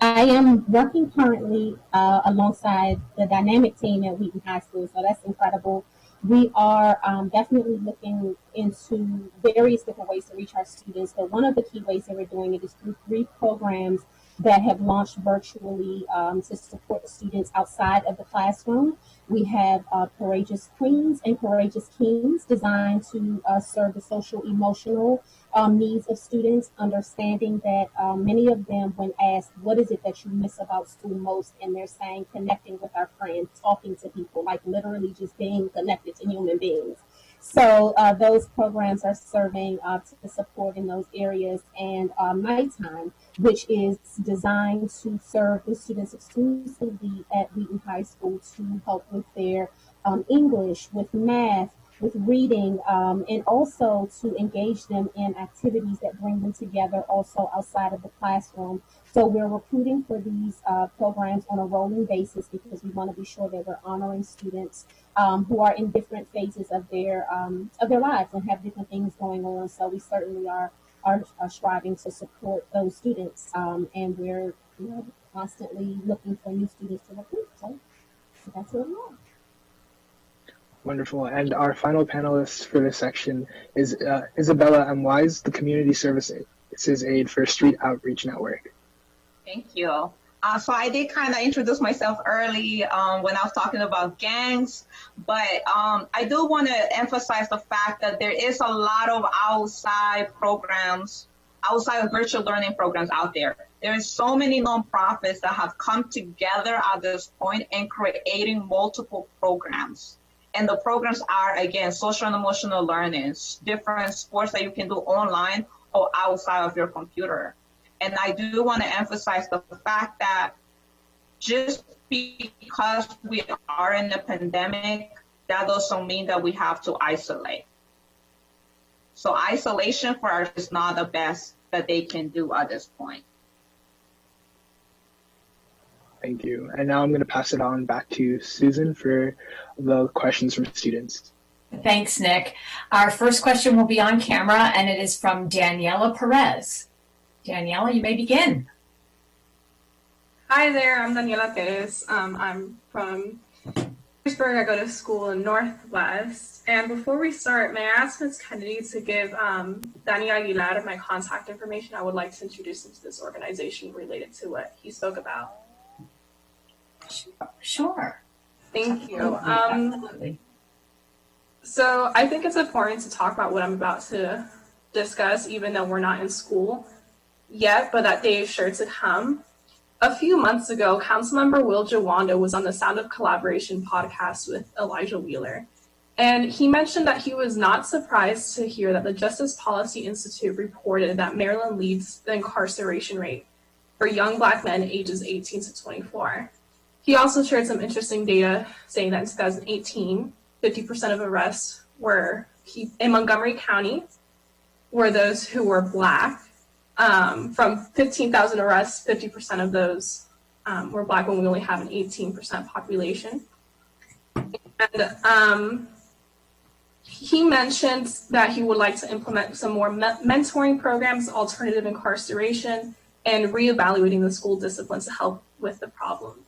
am working currently alongside the dynamic team at Wheaton High School, so that's incredible. We are definitely looking into various different ways to reach our students, but one of the key ways that we're doing it is through 3 programs that have launched virtually to support the students outside of the classroom. We have Courageous Queens and Courageous Kings, designed to serve the social, emotional needs of students, understanding that many of them, when asked, what is it that you miss about school most? And they're saying connecting with our friends, talking to people, like literally just being connected to human beings. So those programs are serving to support in those areas. And Nighttime, which is designed to serve the students exclusively at Wheaton High School to help with their English, with math, with reading, and also to engage them in activities that bring them together also outside of the classroom. So we're recruiting for these programs on a rolling basis because we want to be sure that we're honoring students who are in different phases of their lives and have different things going on. So we certainly are striving to support those students, and we're constantly looking for new students to recruit. So that's where we are. Wonderful. And our final panelist for this section is Isabella M. Wise, the Community Services Aide for Street Outreach Network. Thank you. So I did kind of introduce myself early when I was talking about gangs, but I do want to emphasize the fact that there is a lot of outside of virtual learning programs out there. There is so many nonprofits that have come together at this point and creating multiple programs. And the programs are, again, social and emotional learning, different sports that you can do online or outside of your computer. And I do want to emphasize the fact that just because we are in a pandemic, that doesn't mean that we have to isolate. So isolation for us is not the best that they can do at this point. Thank you. And now I'm going to pass it on back to Susan for the questions from students. Thanks, Nick. Our first question will be on camera, and it is from Daniela Perez. Daniela, you may begin. Hi there, I'm Daniela Perez. I'm from Pittsburgh. I go to school in Northwest. And before we start, may I ask Ms. Kennedy to give Danny Aguilar my contact information? I would like to introduce him to this organization related to what he spoke about. Sure. Thank you. Absolutely. So I think it's important to talk about what I'm about to discuss, even though we're not in school yet, but that day is sure to come. A few months ago, Councilmember Will Jawando was on the Sound of Collaboration podcast with Elijah Wheeler. And he mentioned that he was not surprised to hear that the Justice Policy Institute reported that Maryland leads the incarceration rate for young Black men ages 18 to 24. He also shared some interesting data saying that in 2018, 50% of arrests were in Montgomery County were those who were Black. From 15,000 arrests, 50% of those were Black when we only have an 18% population. And he mentioned that he would like to implement some more mentoring programs, alternative incarceration, and reevaluating the school discipline to help with the problem.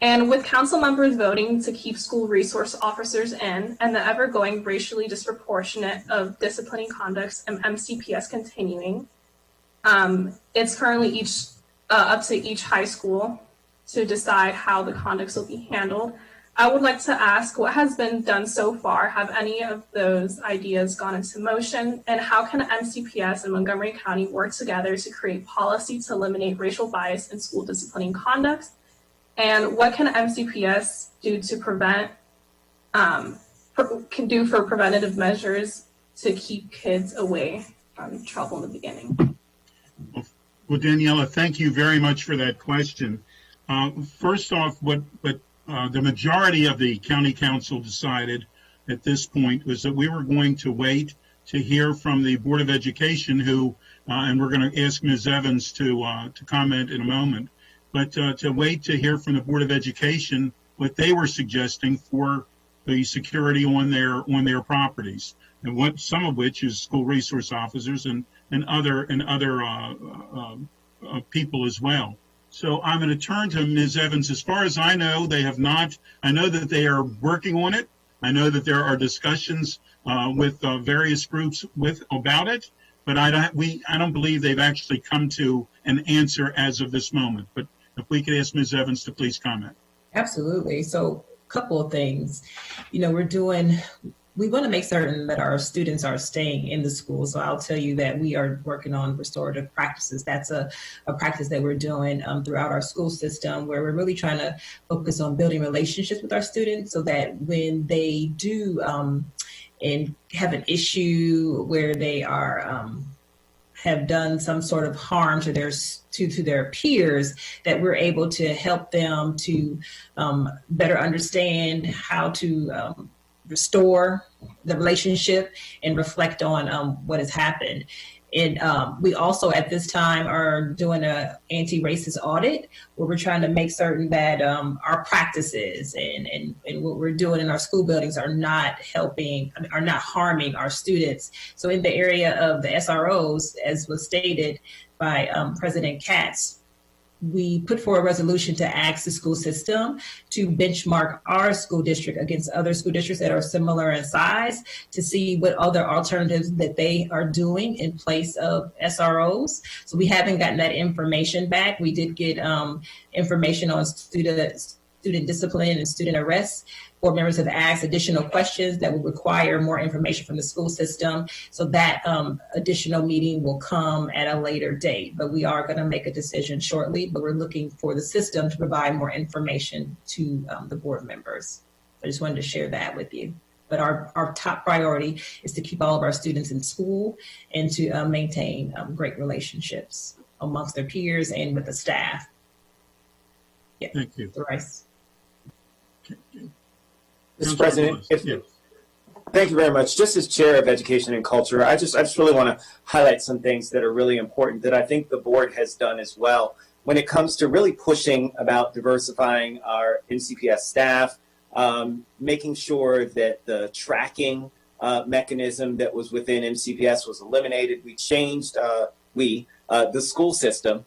And with council members voting to keep school resource officers in and the ever-going racially disproportionate of disciplining conducts and MCPS continuing, it's currently up to each high school to decide how the conducts will be handled. I would like to ask what has been done so far. Have any of those ideas gone into motion? And how can MCPS and Montgomery County work together to create policy to eliminate racial bias in school disciplining conduct? And what can MCPS do to for preventative measures to keep kids away from trouble in the beginning? Well, Daniela, thank you very much for that question. First off, what the majority of the county council decided at this point was that we were going to wait to hear from the Board of Education, who, and we're going to ask Ms. Evans to comment in a moment, but to wait to hear from the Board of Education what they were suggesting for the security on their properties, and what some of which is school resource officers and other people as well. So I'm going to turn to Ms. Evans. As far as I know, they have not. I know that they are working on it. I know that there are discussions with various groups about it, but I don't believe they've actually come to an answer as of this moment. But if we could ask Ms. Evans to please comment. Absolutely. So a couple of things. We want to make certain that our students are staying in the school. So I'll tell you that we are working on restorative practices. That's a practice that we're doing throughout our school system, where we're really trying to focus on building relationships with our students so that when they do and have an issue where they are have done some sort of harm to their peers, that we're able to help them to better understand how to restore the relationship and reflect on what has happened. And we also at this time are doing an anti-racist audit where we're trying to make certain that our practices and what we're doing in our school buildings are not harming our students. So in the area of the SROs, as was stated by President Katz, we put forward a resolution to ask the school system to benchmark our school district against other school districts that are similar in size to see what other alternatives that they are doing in place of SROs. So we haven't gotten that information back. We did get information on student discipline and student arrests. Board members have asked additional questions that would require more information from the school system. So that additional meeting will come at a later date, but we are going to make a decision shortly, but we're looking for the system to provide more information to the board members. I just wanted to share that with you. But our top priority is to keep all of our students in school and to maintain great relationships amongst their peers and with the staff. Yeah. Thank you. Rice. Mr. President, thank you very much. Just as Chair of Education and Culture, I just really want to highlight some things that are really important that I think the board has done as well when it comes to really pushing about diversifying our MCPS staff, making sure that the tracking mechanism that was within MCPS was eliminated. We changed the school system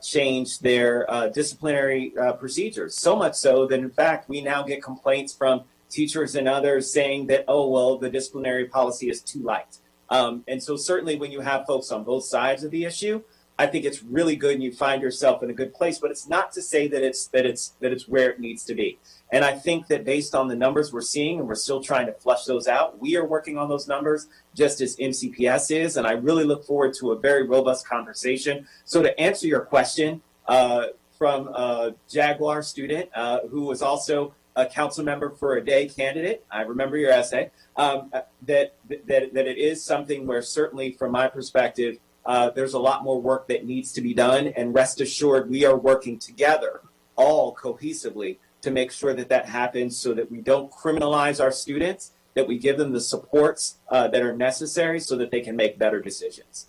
change their disciplinary procedures. So much so that, in fact, we now get complaints from teachers and others saying that, oh, well, the disciplinary policy is too light. And so certainly when you have folks on both sides of the issue, I think it's really good and you find yourself in a good place, but it's not to say that it's where it needs to be. And I think that based on the numbers we're seeing, and we're still trying to flush those out, we are working on those numbers just as MCPS is. And I really look forward to a very robust conversation. So to answer your question from a Jaguar student who was also a council member for a day candidate, I remember your essay, that it is something where certainly from my perspective, there's a lot more work that needs to be done, and rest assured we are working together all cohesively to make sure that that happens so that we don't criminalize our students, that we give them the supports that are necessary so that they can make better decisions.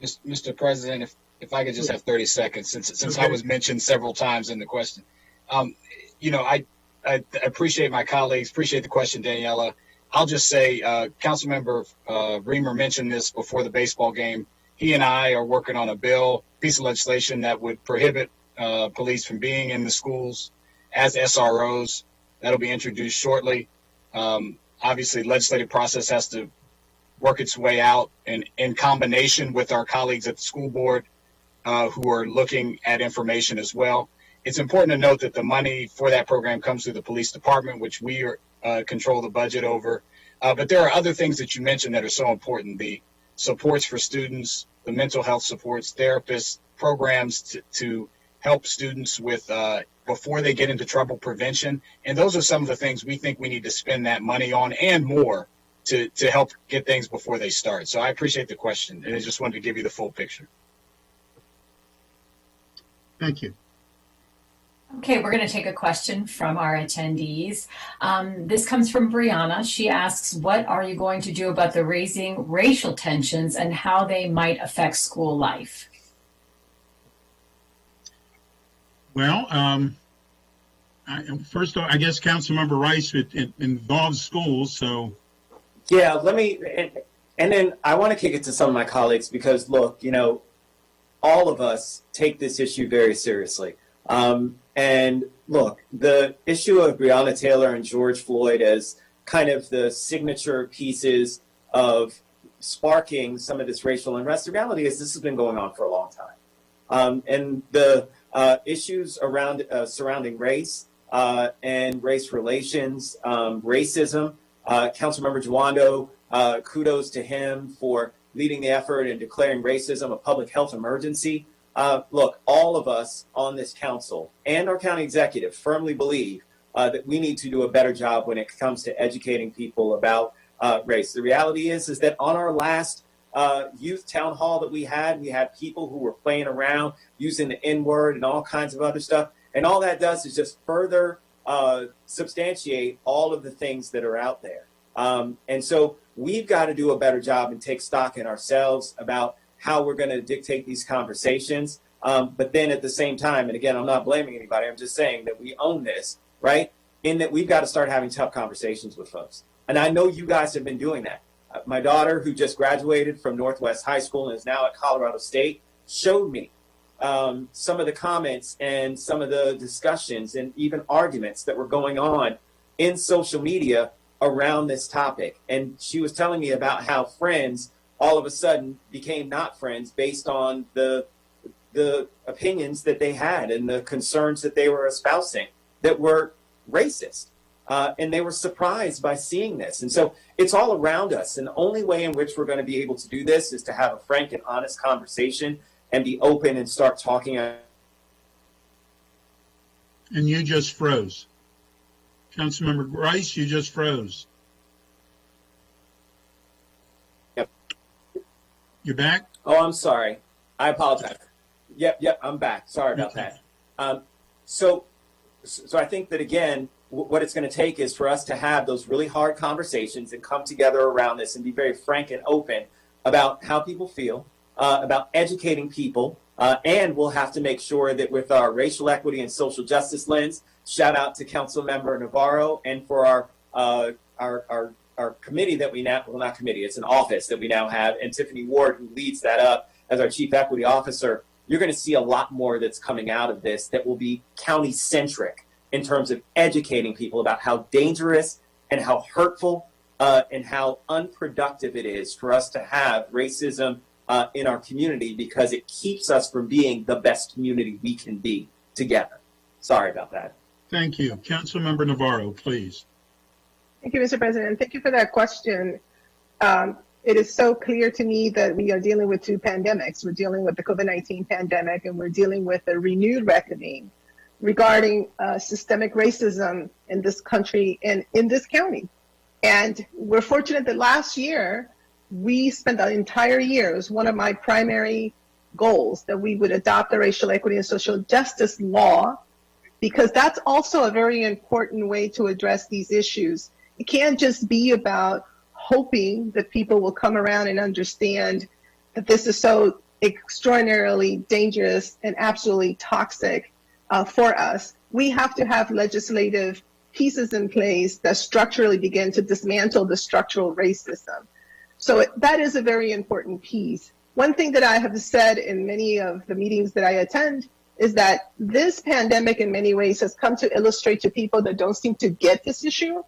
Mr. President, if I could just have 30 seconds, since I was mentioned several times in the question. I appreciate my colleagues, appreciate the question, Daniela. I'll just say, Councilmember Reamer mentioned this before the baseball game. He and I are working on a piece of legislation that would prohibit police from being in the schools as SROs. That'll be introduced shortly. Obviously, legislative process has to work its way out, and in combination with our colleagues at the school board who are looking at information as well. It's important to note that the money for that program comes through the police department, which we control the budget over. But there are other things that you mentioned that are so important. The supports for students, the mental health supports, therapists, programs to help students with before they get into trouble, prevention. And those are some of the things we think we need to spend that money on and more to help get things before they start. So I appreciate the question, and I just wanted to give you the full picture. Thank you. Okay, we're going to take a question from our attendees. This comes from Brianna. She asks, what are you going to do about the raising racial tensions and how they might affect school life? Well, first, I guess Councilmember Rice, it involves schools, so. Yeah, and then I want to kick it to some of my colleagues because, look, all of us take this issue very seriously. And look, the issue of Breonna Taylor and George Floyd as kind of the signature pieces of sparking some of this racial unrest, the reality is this has been going on for a long time. And the issues around surrounding race and race relations, racism, Councilmember Juando, kudos to him for leading the effort and declaring racism a public health emergency. Look, all of us on this council and our county executive firmly believe that we need to do a better job when it comes to educating people about race. The reality is that on our last youth town hall that we had people who were playing around using the N-word and all kinds of other stuff. And all that does is just further substantiate all of the things that are out there. And so we've got to do a better job and take stock in ourselves about how we're going to dictate these conversations. But then at the same time, and again, I'm not blaming anybody, I'm just saying that we own this, right? In that we've got to start having tough conversations with folks. And I know you guys have been doing that. My daughter, who just graduated from Northwest High School and is now at Colorado State, showed me some of the comments and some of the discussions and even arguments that were going on in social media around this topic. And she was telling me about how friends all of a sudden became not friends based on the opinions that they had and the concerns that they were espousing that were racist. And they were surprised by seeing this. And so it's all around us. And the only way in which we're going to be able to do this is to have a frank and honest conversation and be open and start talking. And you just froze. Councilmember Rice, you just froze. Yep. You're back? Oh, I'm sorry. I apologize. Yep, I'm back. Sorry about that. So I think that, again, what it's going to take is for us to have those really hard conversations and come together around this and be very frank and open about how people feel, about educating people, and we'll have to make sure that with our racial equity and social justice lens, shout out to Councilmember Navarro, and for our committee that we now, well, not committee, it's an office that we now have, and Tiffany Ward, who leads that up as our Chief Equity Officer, you're going to see a lot more that's coming out of this that will be county-centric in terms of educating people about how dangerous and how hurtful and how unproductive it is for us to have racism in our community, because it keeps us from being the best community we can be together. Sorry about that. Thank you. Councilmember Navarro, please. Thank you, Mr. President. Thank you for that question. It is so clear to me that we are dealing with two pandemics. We're dealing with the COVID-19 pandemic, and we're dealing with a renewed reckoning regarding systemic racism in this country and in this county. And we're fortunate that last year, we spent the entire year, it was one of my primary goals, that we would adopt the racial equity and social justice law, because that's also a very important way to address these issues. It can't just be about hoping that people will come around and understand that this is so extraordinarily dangerous and absolutely toxic for us. We have to have legislative pieces in place that structurally begin to dismantle the structural racism. So that is a very important piece. One thing that I have said in many of the meetings that I attend is that this pandemic in many ways has come to illustrate to people that don't seem to get this issue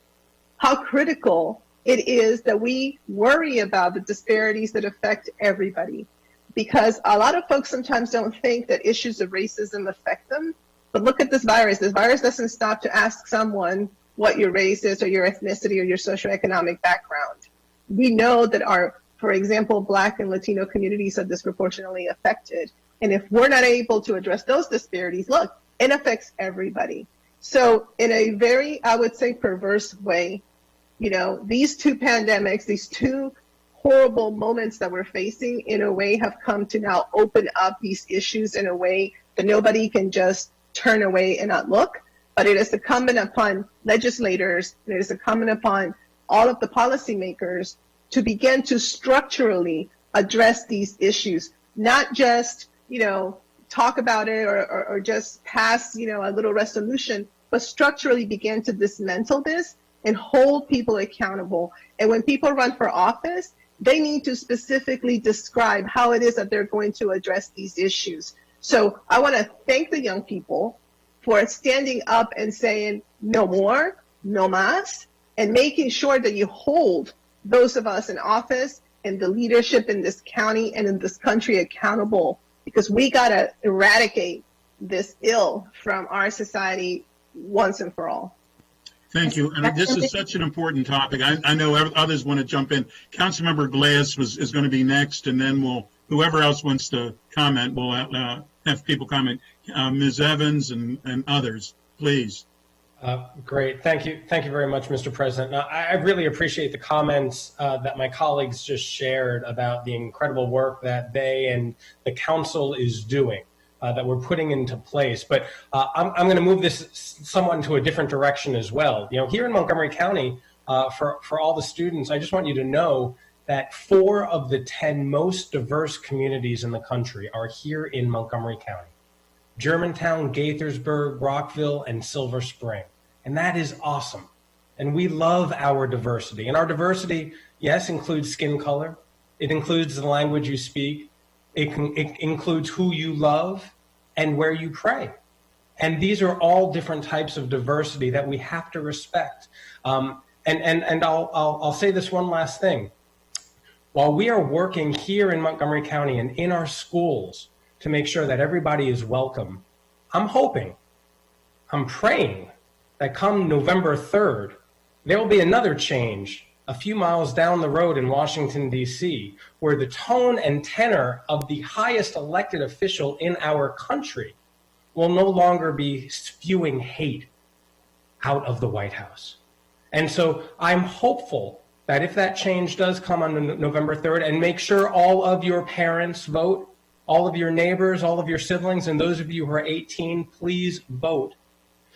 how critical it is that we worry about the disparities that affect everybody. Because a lot of folks sometimes don't think that issues of racism affect them. But look at this virus. This virus doesn't stop to ask someone what your race is or your ethnicity or your socioeconomic background. We know that our, for example, Black and Latino communities are disproportionately affected. And if we're not able to address those disparities, look, it affects everybody. So in a very, I would say, perverse way, you know, these two pandemics, these two horrible moments that we're facing in a way have come to now open up these issues in a way that nobody can just turn away and not look. But it is incumbent upon legislators, and it is incumbent upon all of the policymakers to begin to structurally address these issues, not just, you know, talk about it or just pass, you know, a little resolution, but structurally begin to dismantle this and hold people accountable. And when people run for office, they need to specifically describe how it is that they're going to address these issues. So I want to thank the young people for standing up and saying no more, no más, and making sure that you hold those of us in office and the leadership in this county and in this country accountable, because we got to eradicate this ill from our society once and for all. Thank you. And this is such an important topic. I know others want to jump in. Councilmember Glass is going to be next, and then whoever else wants to comment, we'll have people comment. Ms. Evans and others, please. Great. Thank you. Thank you very much, Mr. President. I really appreciate the comments that my colleagues just shared about the incredible work that they and the council is doing, that we're putting into place. But I'm going to move this somewhat into a different direction as well. You know, here in Montgomery County, for all the students, I just want you to know that 4 of the 10 most diverse communities in the country are here in Montgomery County: Germantown, Gaithersburg, Rockville, and Silver Spring. And that is awesome. And we love our diversity. And our diversity, yes, includes skin color. It includes the language you speak. It includes who you love and where you pray. And these are all different types of diversity that we have to respect. And I'll say this one last thing. While we are working here in Montgomery County and in our schools to make sure that everybody is welcome, I'm praying that come November 3rd, there will be another change a few miles down the road in Washington, D.C., where the tone and tenor of the highest elected official in our country will no longer be spewing hate out of the White House. And so I'm hopeful that if that change does come on November 3rd, and make sure all of your parents vote, all of your neighbors, all of your siblings, and those of you who are 18, please vote,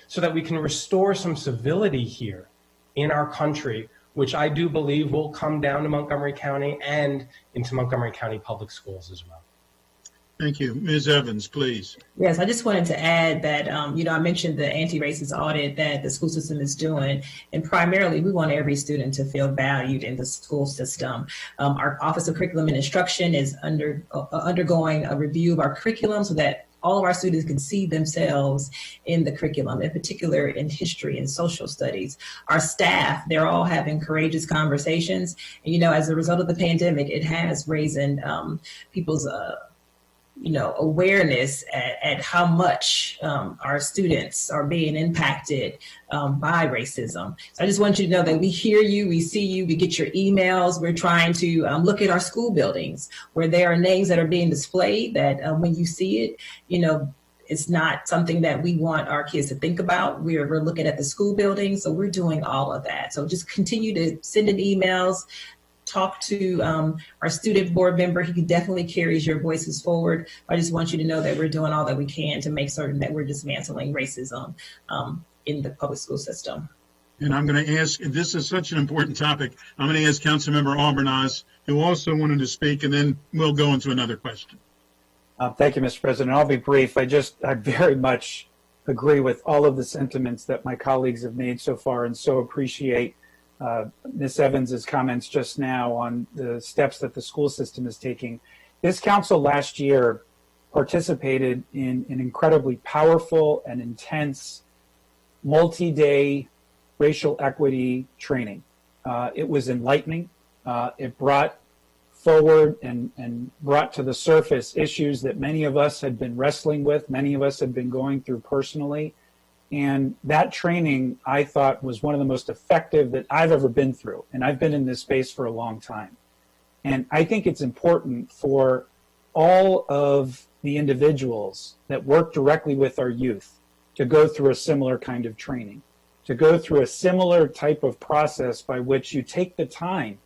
so that we can restore some civility here in our country, which I do believe will come down to Montgomery County and into Montgomery County public schools as well. Thank you. Ms. Evans, please. Yes, I just wanted to add that, I mentioned the anti-racist audit that the school system is doing, and primarily we want every student to feel valued in the school system. Our Office of Curriculum and Instruction is undergoing a review of our curriculum so that all of our students can see themselves in the curriculum, in particular in history and social studies. Our staff, they're all having courageous conversations. And, as a result of the pandemic, it has raised people's awareness at how much our students are being impacted by racism. So I just want you to know that we hear you, we see you, we get your emails. We're trying to look at our school buildings where there are names that are being displayed that when you see it, it's not something that we want our kids to think about. We're looking at the school buildings, so we're doing all of that. So just continue to send in emails, talk to our student board member. He definitely carries your voices forward. I just want you to know that we're doing all that we can to make certain that we're dismantling racism in the public school system. And I'm going to ask, this is such an important topic, I'm going to ask Councilmember Albornoz, who also wanted to speak, and then we'll go into another question. Thank you, Mr. President. I'll be brief. I very much agree with all of the sentiments that my colleagues have made so far, and so appreciate Ms. Evans's comments just now on the steps that the school system is taking. This council last year participated in an incredibly powerful and intense multi-day racial equity training. It was enlightening. It brought forward and brought to the surface issues that many of us had been wrestling with, many of us had been going through personally. And that training, I thought, was one of the most effective that I've ever been through. And I've been in this space for a long time. And I think it's important for all of the individuals that work directly with our youth to go through a similar kind of training, to go through a similar type of process by which you take the time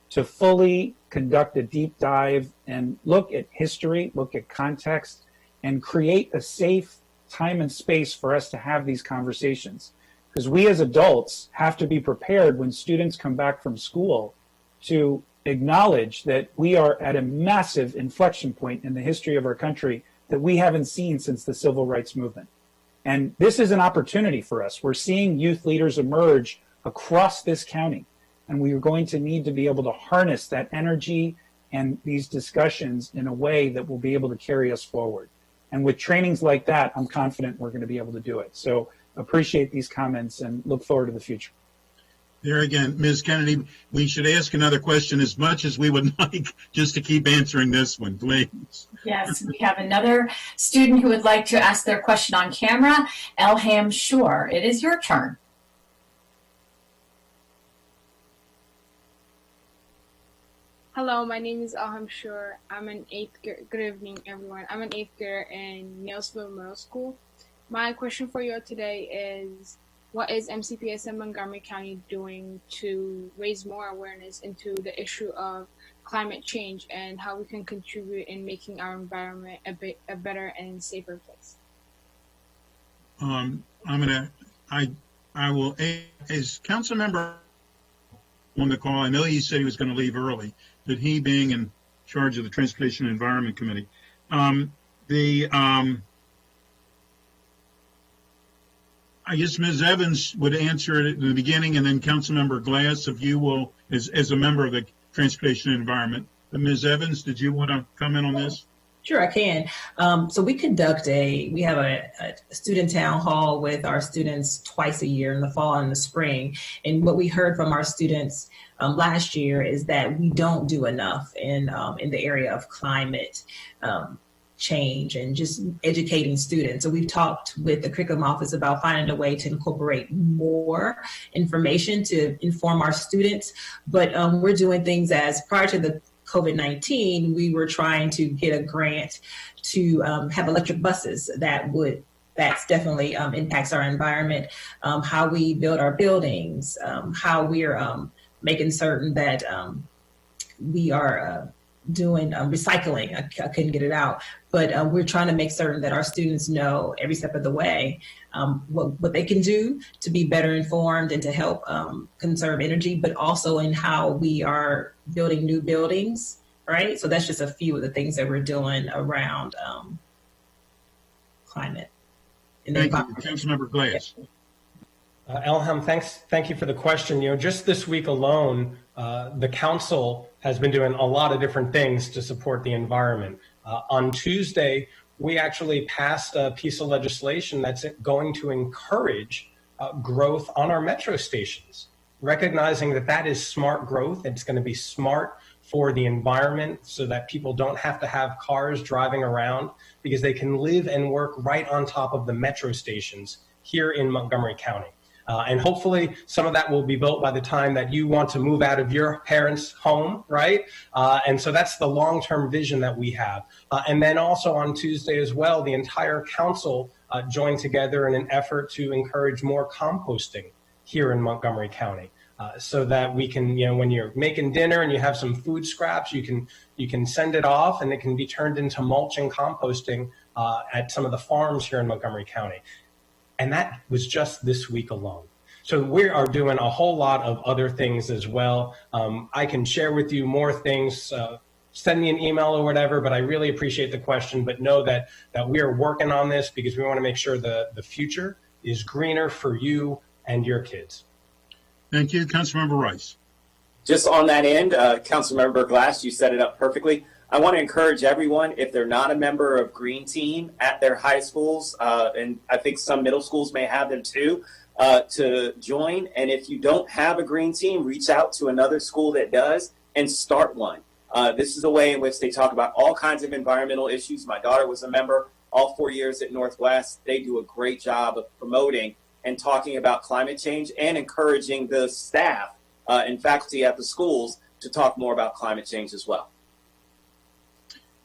to fully conduct a deep dive and look at history, look at context, and create a safe time and space for us to have these conversations. Because we as adults have to be prepared when students come back from school to acknowledge that we are at a massive inflection point in the history of our country that we haven't seen since the civil rights movement. And this is an opportunity for us. We're seeing youth leaders emerge across this county, and we are going to need to be able to harness that energy and these discussions in a way that will be able to carry us forward. And with trainings like that, I'm confident we're going to be able to do it. So appreciate these comments and look forward to the future. There again, Ms. Kennedy, we should ask another question as much as we would like, just to keep answering this one, please. Yes, we have another student who would like to ask their question on camera. Elham Shore, it is your turn. Hello, my name is Elham Shore. I'm an 8th grader. Good evening, everyone. I'm an 8th grader in Neillsville Middle School. My question for you today is, what is MCPS in Montgomery County doing to raise more awareness into the issue of climate change and how we can contribute in making our environment a better and safer place? I will, as council member on the call, I know he said he was going to leave early, but he being in charge of the Transportation and Environment Committee, I guess Ms. Evans would answer it at the beginning, and then Councilmember Glass, if you will, as a member of the Transportation and Environment. But Ms. Evans, did you want to comment on this? Sure, I can. So we have a student town hall with our students twice a year in the fall and the spring. And what we heard from our students last year is that we don't do enough in the area of climate change and just educating students. So we've talked with the curriculum office about finding a way to incorporate more information to inform our students. But we're doing things as prior to the COVID-19, we were trying to get a grant to have electric buses that's definitely impacts our environment, how we build our buildings, how we're making certain that we are doing recycling. I couldn't get it out, but we're trying to make certain that our students know every step of the way what they can do to be better informed and to help conserve energy, but also in how we are building new buildings right? So that's just a few of the things that we're doing around climate. And Thank you. Councilmember Glass. Elham, thank you for the question. Just this week alone, the council has been doing a lot of different things to support the environment. On Tuesday, we actually passed a piece of legislation that's going to encourage growth on our metro stations, recognizing that that is smart growth. It's going to be smart for the environment so that people don't have to have cars driving around because they can live and work right on top of the metro stations here in Montgomery County. And hopefully some of that will be built by the time that you want to move out of your parents' home, right? And so that's the long-term vision that we have. And then also on Tuesday as well, the entire council joined together in an effort to encourage more composting here in Montgomery County. So that we can, when you're making dinner and you have some food scraps, you can send it off and it can be turned into mulch and composting at some of the farms here in Montgomery County. And that was just this week alone. So we are doing a whole lot of other things as well. I can share with you more things, send me an email or whatever, but I really appreciate the question. But know that we are working on this because we want to make sure the future is greener for you and your kids. Thank you. Councilmember Rice. Just on that end, Councilmember Glass, you set it up perfectly. I want to encourage everyone, if they're not a member of Green Team at their high schools, and I think some middle schools may have them too, to join. And if you don't have a Green Team, reach out to another school that does and start one. This is a way in which they talk about all kinds of environmental issues. My daughter was a member all 4 years at Northwest. They do a great job of promoting and talking about climate change and encouraging the staff and faculty at the schools to talk more about climate change as well.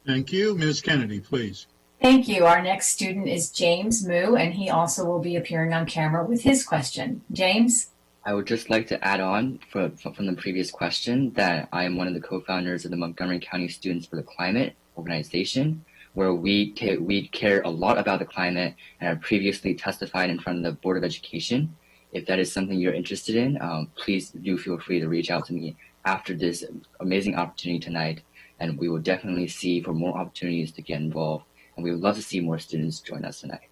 Thank you. Ms. Kennedy, please. Thank you. Our next student is James Moo, and he also will be appearing on camera with his question. James? I would just like to add on from the previous question that I am one of the co-founders of the Montgomery County Students for the Climate organization, where we care a lot about the climate and have previously testified in front of the Board of Education. If that is something you're interested in, please do feel free to reach out to me after this amazing opportunity tonight, and we will definitely see for more opportunities to get involved, and we would love to see more students join us tonight.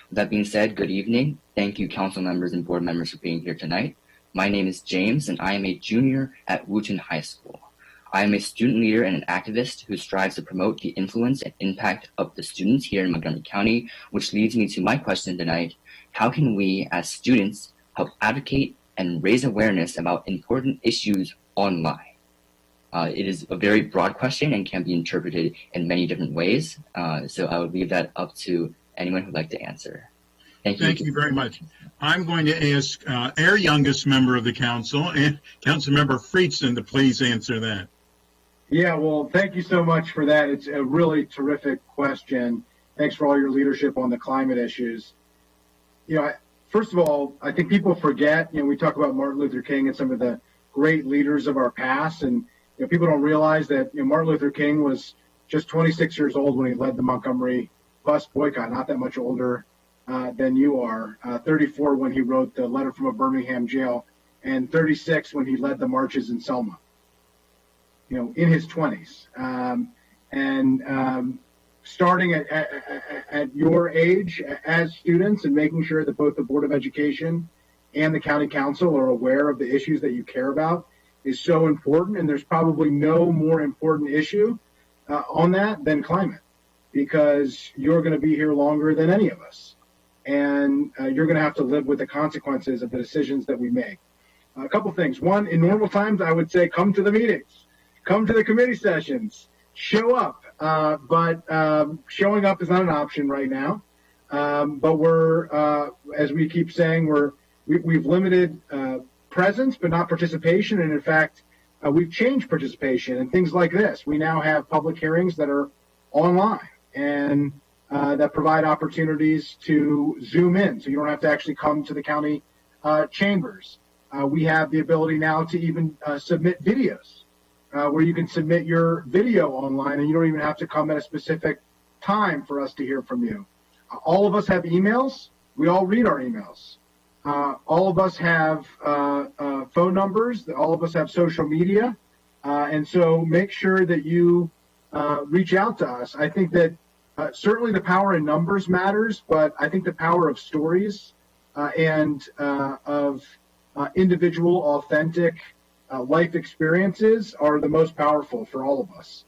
With that being said, good evening. Thank you, council members and board members, for being here tonight. My name is James, and I am a junior at Wheaton High School. I am a student leader and an activist who strives to promote the influence and impact of the students here in Montgomery County, which leads me to my question tonight. How can we, as students, help advocate and raise awareness about important issues online? It is a very broad question and can be interpreted in many different ways, so I would leave that up to anyone who'd like to answer. Thank you. Thank you very much. I'm going to ask our youngest member of the council, and Councilmember Friedson, to please answer that. Yeah, well, thank you so much for that. It's a really terrific question. Thanks for all your leadership on the climate issues. First of all, I think people forget, we talk about Martin Luther King and some of the great leaders of our past, and people don't realize that Martin Luther King was just 26 years old when he led the Montgomery bus boycott, not that much older than you are, 34 when he wrote the letter from a Birmingham jail, and 36 when he led the marches in Selma. In his 20s, starting at your age as students and making sure that both the Board of Education and the County Council are aware of the issues that you care about is so important. And there's probably no more important issue on that than climate, because you're going to be here longer than any of us. And you're going to have to live with the consequences of the decisions that we make. A couple things. One, in normal times, I would say come to the meetings. Come to the committee sessions, show up, but showing up is not an option right now. But we're, as we keep saying, we've limited presence, but not participation. And in fact, we've changed participation and things like this. We now have public hearings that are online and that provide opportunities to Zoom in, so you don't have to actually come to the county chambers. We have the ability now to even submit videos. Where you can submit your video online and you don't even have to come at a specific time for us to hear from you. All of us have emails. We all read our emails. All of us have phone numbers. All of us have social media. And so make sure that you reach out to us. I think that certainly the power in numbers matters, but I think the power of stories and of individual, authentic life experiences are the most powerful for all of us.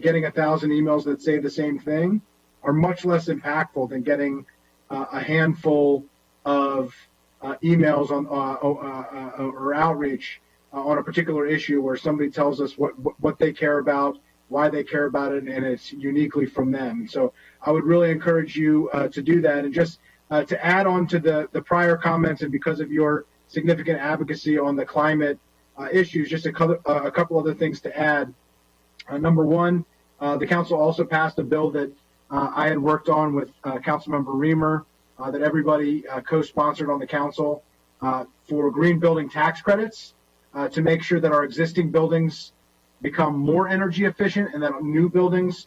Getting 1,000 emails that say the same thing are much less impactful than getting a handful of emails on or outreach on a particular issue where somebody tells us what they care about, why they care about it, and it's uniquely from them. So I would really encourage you to do that. And just to add on to the prior comments, and because of your significant advocacy on the climate issues, just a couple other things to add. Number one, the council also passed a bill that I had worked on with Councilmember Reamer that everybody co-sponsored on the council for green building tax credits to make sure that our existing buildings become more energy efficient and that new buildings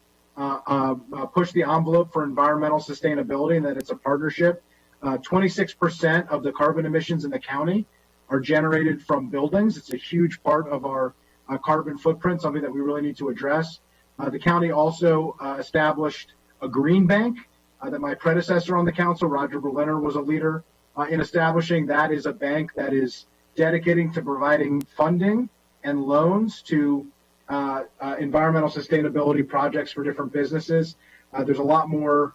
push the envelope for environmental sustainability, and that it's a partnership. 26% of the carbon emissions in the county are generated from buildings. It's a huge part of our carbon footprint, something that we really need to address. The county also established a green bank that my predecessor on the council, Roger Berliner, was a leader in establishing. That is a bank that is dedicating to providing funding and loans to environmental sustainability projects for different businesses. There's a lot more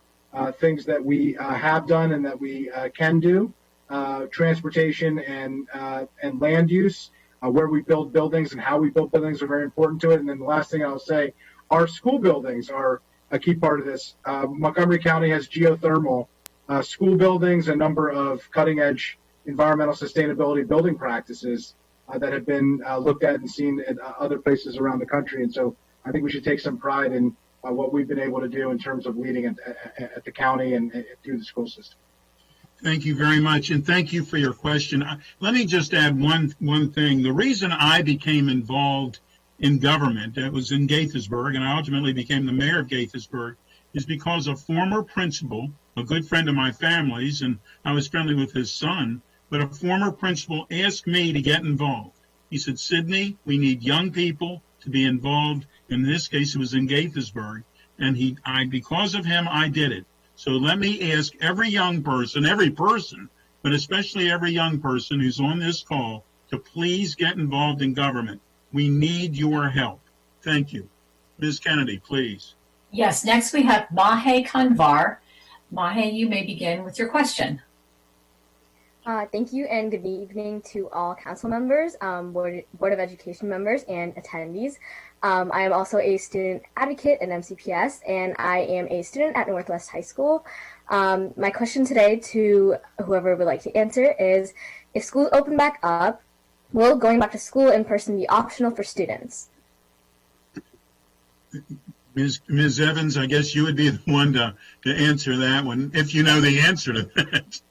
things that we have done and that we can do. Transportation and land use, where we build buildings and how we build buildings are very important to it. And then the last thing I'll say, our school buildings are a key part of this. Montgomery County has geothermal school buildings, a number of cutting-edge environmental sustainability building practices that have been looked at and seen at other places around the country. And so I think we should take some pride in what we've been able to do in terms of leading at the county and through the school system. Thank you very much, and thank you for your question. Let me just add one thing. The reason I became involved in government, that was in Gaithersburg, and I ultimately became the mayor of Gaithersburg, is because a former principal, a good friend of my family's, and I was friendly with his son, but a former principal asked me to get involved. He said, Sidney, we need young people to be involved. In this case, it was in Gaithersburg, and because of him, I did it. So let me ask every young person, but especially every young person who's on this call, to please get involved in government. We need your help. Thank you. Ms. Kennedy, please. Yes, next we have Mahe Kanvar. Mahe, you may begin with your question. Thank you, and good evening to all council members, Board of Education members, and attendees. I am also a student advocate at MCPS, and I am a student at Northwest High School. My question today to whoever would like to answer is, if school open back up, will going back to school in person be optional for students? Ms. Evans, I guess you would be the one to answer that one, if you know the answer to that.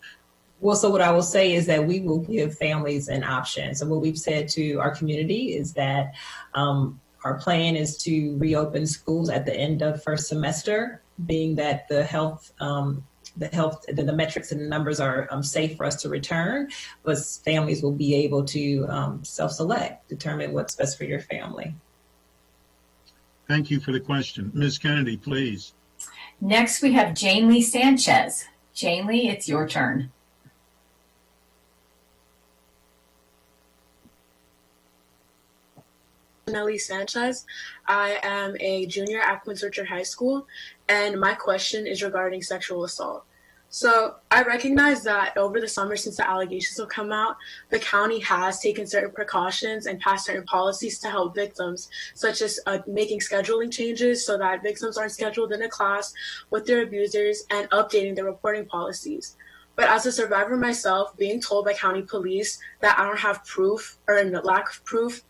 Well, so what I will say is that we will give families an option. So what we've said to our community is that our plan is to reopen schools at the end of first semester, being that the metrics and the numbers are safe for us to return, but families will be able to self-select, determine what's best for your family. Thank you for the question. Ms. Kennedy, please. Next, we have Jane Lee Sanchez. Jane Lee, it's your turn. Nellie Sanchez. I am a junior at Prince Richard High School, and my question is regarding sexual assault. So I recognize that over the summer, since the allegations have come out, the county has taken certain precautions and passed certain policies to help victims, such as making scheduling changes so that victims aren't scheduled in a class with their abusers and updating their reporting policies. But as a survivor myself, being told by county police that I don't have proof or in the lack of proof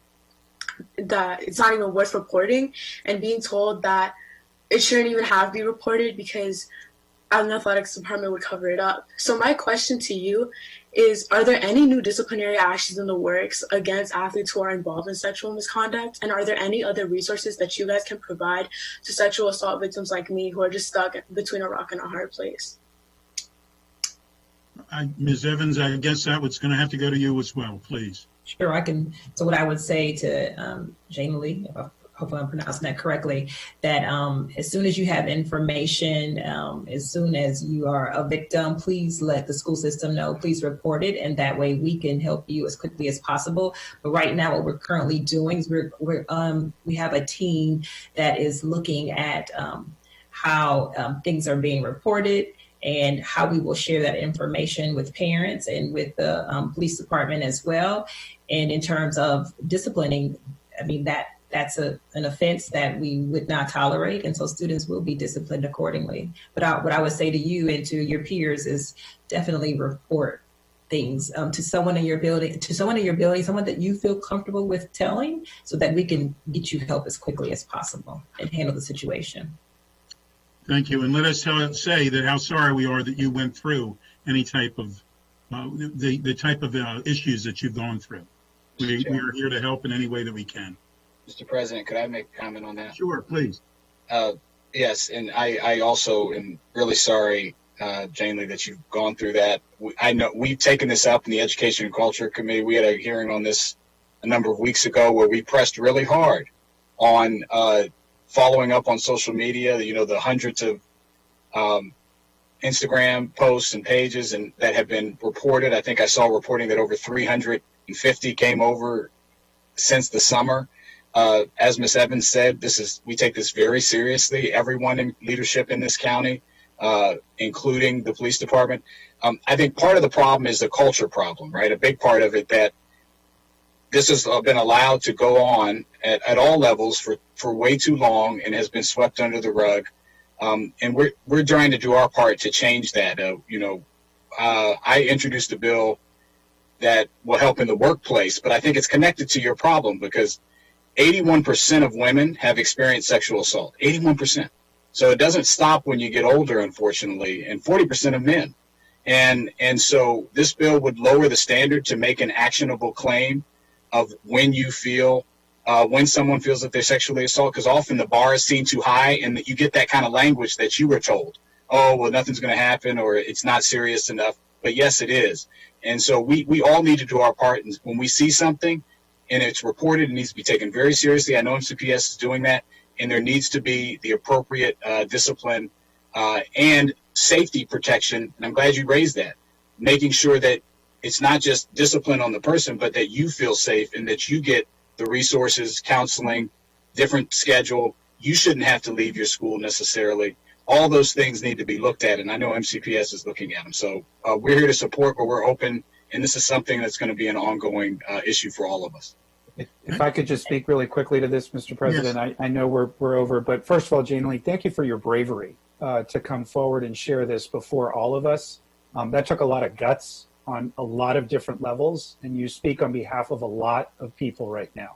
that it's not even worth reporting, and being told that it shouldn't even have to be reported because an athletics department would cover it up. So my question to you is, are there any new disciplinary actions in the works against athletes who are involved in sexual misconduct? And are there any other resources that you guys can provide to sexual assault victims like me who are just stuck between a rock and a hard place? Ms. Evans, I guess that was going to have to go to you as well, please. Sure, I can. So what I would say to Jane Lee, hopefully I'm pronouncing that correctly, that as soon as you have information, as soon as you are a victim, please let the school system know, please report it, and that way we can help you as quickly as possible. But right now what we're currently doing is we have a team that is looking at how things are being reported and how we will share that information with parents and with the police department as well. And in terms of disciplining, I mean, that's an offense that we would not tolerate, and so students will be disciplined accordingly. But what I would say to you and to your peers is definitely report things to someone in your building, someone that you feel comfortable with telling, so that we can get you help as quickly as possible and handle the situation. Thank you. And let us say that how sorry we are that you went through any type of the type of issues that you've gone through. We are here to help in any way that we can. Mr. President, could I make a comment on that? Sure, please. Yes, and I also am really sorry, Jane Lee, that you've gone through that. I know we've taken this up in the Education and Culture Committee. We had a hearing on this a number of weeks ago where we pressed really hard on following up on social media, the hundreds of Instagram posts and pages and that have been reported. I think I saw reporting that over 350 came over since the summer. As Ms. Evans said, we take this very seriously. Everyone in leadership in this county, including the police department. I think part of the problem is the culture problem, right? A big part of it that this has been allowed to go on at all levels for way too long and has been swept under the rug. And we're trying to do our part to change that. I introduced a bill that will help in the workplace, but I think it's connected to your problem because 81% of women have experienced sexual assault. 81%. So it doesn't stop when you get older, unfortunately, and 40% of men. And so this bill would lower the standard to make an actionable claim of when you feel, when someone feels that they're sexually assaulted, because often the bar is seen too high and that you get that kind of language that you were told. Oh, well, nothing's going to happen or it's not serious enough. But yes, it is. And so we all need to do our part. And when we see something and it's reported, it needs to be taken very seriously. I know MCPS is doing that. And there needs to be the appropriate discipline and safety protection. And I'm glad you raised that, making sure that it's not just discipline on the person, but that you feel safe and that you get the resources, counseling, different schedule. You shouldn't have to leave your school necessarily. All those things need to be looked at. And I know MCPS is looking at them. So we're here to support, but we're open. And this is something that's going to be an ongoing issue for all of us. If I could just speak really quickly to this, Mr. President, yes. I know we're over, but first of all, Jane Lee, thank you for your bravery to come forward and share this before all of us. That took a lot of guts on a lot of different levels, and you speak on behalf of a lot of people right now.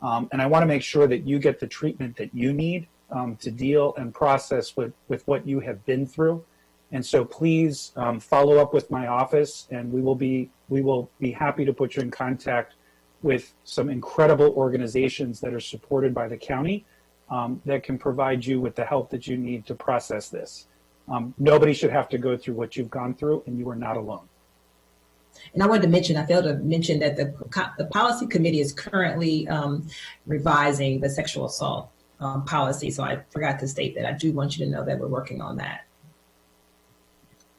And I want to make sure that you get the treatment that you need to deal and process with what you have been through. And so please follow up with my office, and we will be happy to put you in contact with some incredible organizations that are supported by the county that can provide you with the help that you need to process this. Nobody should have to go through what you've gone through, and you are not alone. And I wanted to mention, I failed to mention that the policy committee is currently revising the sexual assault policy. So I forgot to state that. I do want you to know that we're working on that.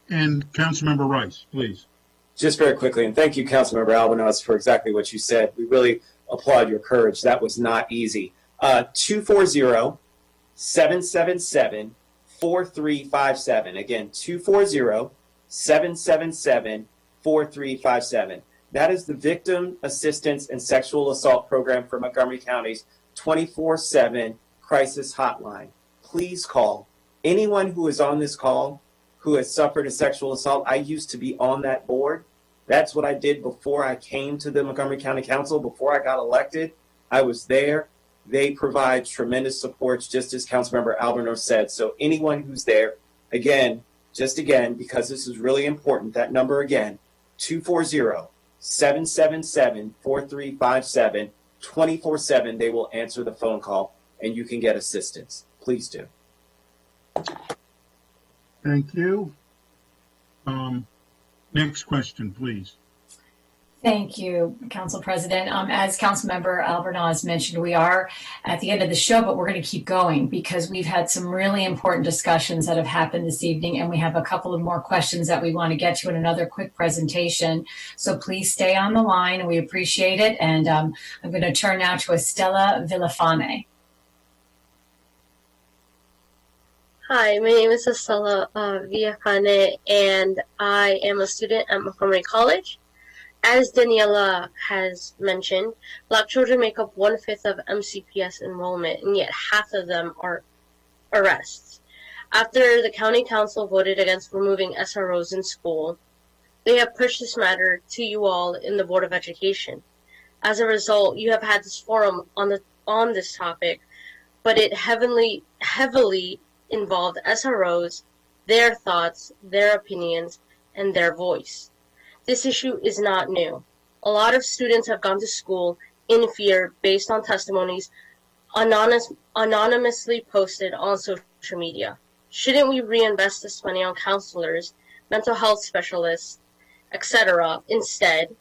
And Councilmember Rice, please. Just very quickly, and thank you, Councilmember Albanos, for exactly what you said. We really applaud your courage. That was not easy. 240-777-4357. Again, 240-777-4357. That is the Victim Assistance and Sexual Assault Program for Montgomery County's 24/7 crisis hotline. Please call. Anyone who is on this call who has suffered a sexual assault, I used to be on that board. That's what I did before I came to the Montgomery County Council, before I got elected. I was there. They provide tremendous supports, just as Councilmember Alberno said. So anyone who's there, again, because this is really important, that number again, 240-777-4357, 24/7, they will answer the phone call and you can get assistance. Please do. Thank you. Next question, please. Thank you, Council President. As Councilmember Albornoz mentioned, we are at the end of the show, but we're going to keep going because we've had some really important discussions that have happened this evening, and we have a couple of more questions that we want to get to in another quick presentation. So please stay on the line. We appreciate it. And I'm going to turn now to Estella Villafane. Hi, my name is Estella Villafane, and I am a student at Montgomery College. As Daniela has mentioned, Black children make up 1/5 of MCPS enrollment, and yet half of them are arrests. After the County Council voted against removing SROs in school, they have pushed this matter to you all in the Board of Education. As a result, you have had this forum on this topic, but it heavily involved SROs, their thoughts, their opinions, and their voice. This issue is not new. A lot of students have gone to school in fear based on testimonies anonymously posted on social media. Shouldn't we reinvest this money on counselors, mental health specialists, etc. instead?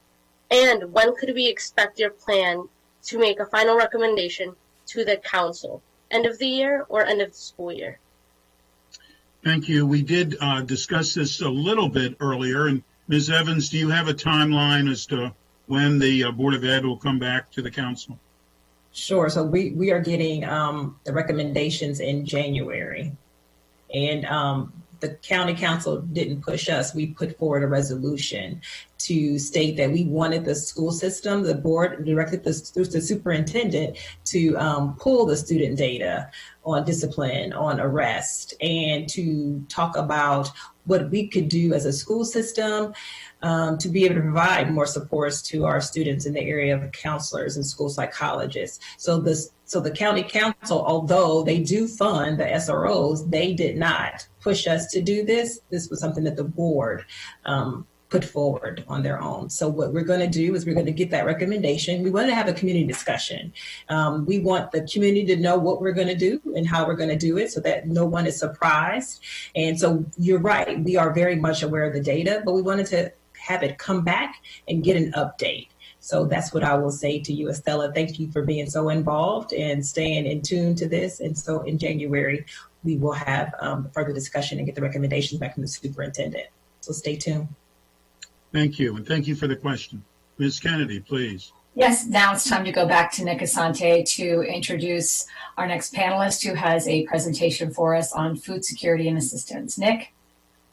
And when could we expect your plan to make a final recommendation to the council? End of the year or end of the school year? Thank you. We did discuss this a little bit earlier, and Ms. Evans, do you have a timeline as to when the Board of Ed will come back to the council? Sure. So we are getting the recommendations in January. And the county council didn't push us. We put forward a resolution to state that we wanted the school system, the board directed the superintendent to pull the student data on discipline, on arrest, and to talk about what we could do as a school system to be able to provide more supports to our students in the area of counselors and school psychologists. So the county council, although they do fund the SROs, they did not push us to do this. This was something that the board put forward on their own. So what we're going to do is we're going to get that recommendation. We want to have a community discussion. We want the community to know what we're going to do and how we're going to do it so that no one is surprised. And so you're right, we are very much aware of the data, but we wanted to have it come back and get an update. So that's what I will say to you, Estella. Thank you for being so involved and staying in tune to this. And so in January, we will have further discussion and get the recommendations back from the superintendent. So stay tuned. Thank you, and thank you for the question. Ms. Kennedy, please. Yes, now it's time to go back to Nick Asante to introduce our next panelist who has a presentation for us on food security and assistance. Nick?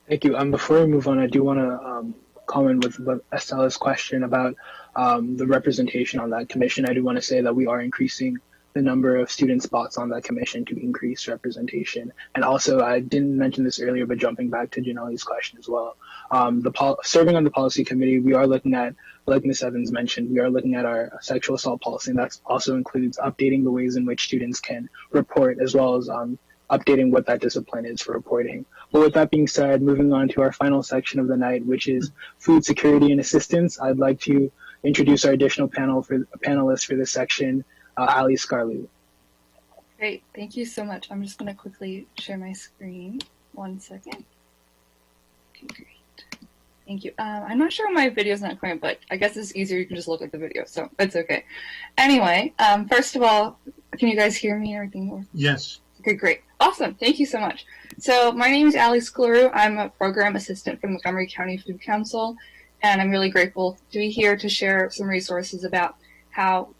Thank you. Before we move on, I do want to comment with Estella's question about the representation on that commission. I do want to say that we are increasing the number of student spots on that commission to increase representation. And also, I didn't mention this earlier, but jumping back to Janelle's question as well, serving on the policy committee, we are looking at, like Ms. Evans mentioned, we are looking at our sexual assault policy, and that also includes updating the ways in which students can report, as well as updating what that discipline is for reporting. But with that being said, moving on to our final section of the night, which is food security and assistance, I'd like to introduce our additional panelists for this section, Ali Scarlett. Great, thank you so much. I'm just going to quickly share my screen. 1 second. Okay, great. Thank you. I'm not sure my video's not coming, but I guess it's easier. You can just look at the video, so it's okay. Anyway, first of all, can you guys hear me and everything? Yes. Okay, great. Awesome. Thank you so much. So my name is Ali Scleru. I'm a program assistant for Montgomery County Food Council, and I'm really grateful to be here to share some resources about how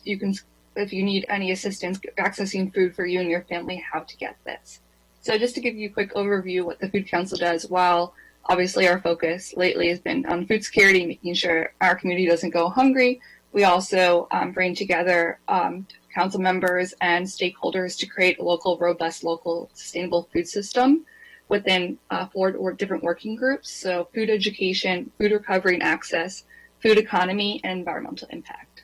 you can, if you need any assistance accessing food for you and your family, how to get this. So just to give you a quick overview what the Food Council does, while obviously our focus lately has been on food security, making sure our community doesn't go hungry, we also bring together council members and stakeholders to create a local, robust, local, sustainable food system within 4 different working groups. So food education, food recovery and access, food economy, and environmental impact.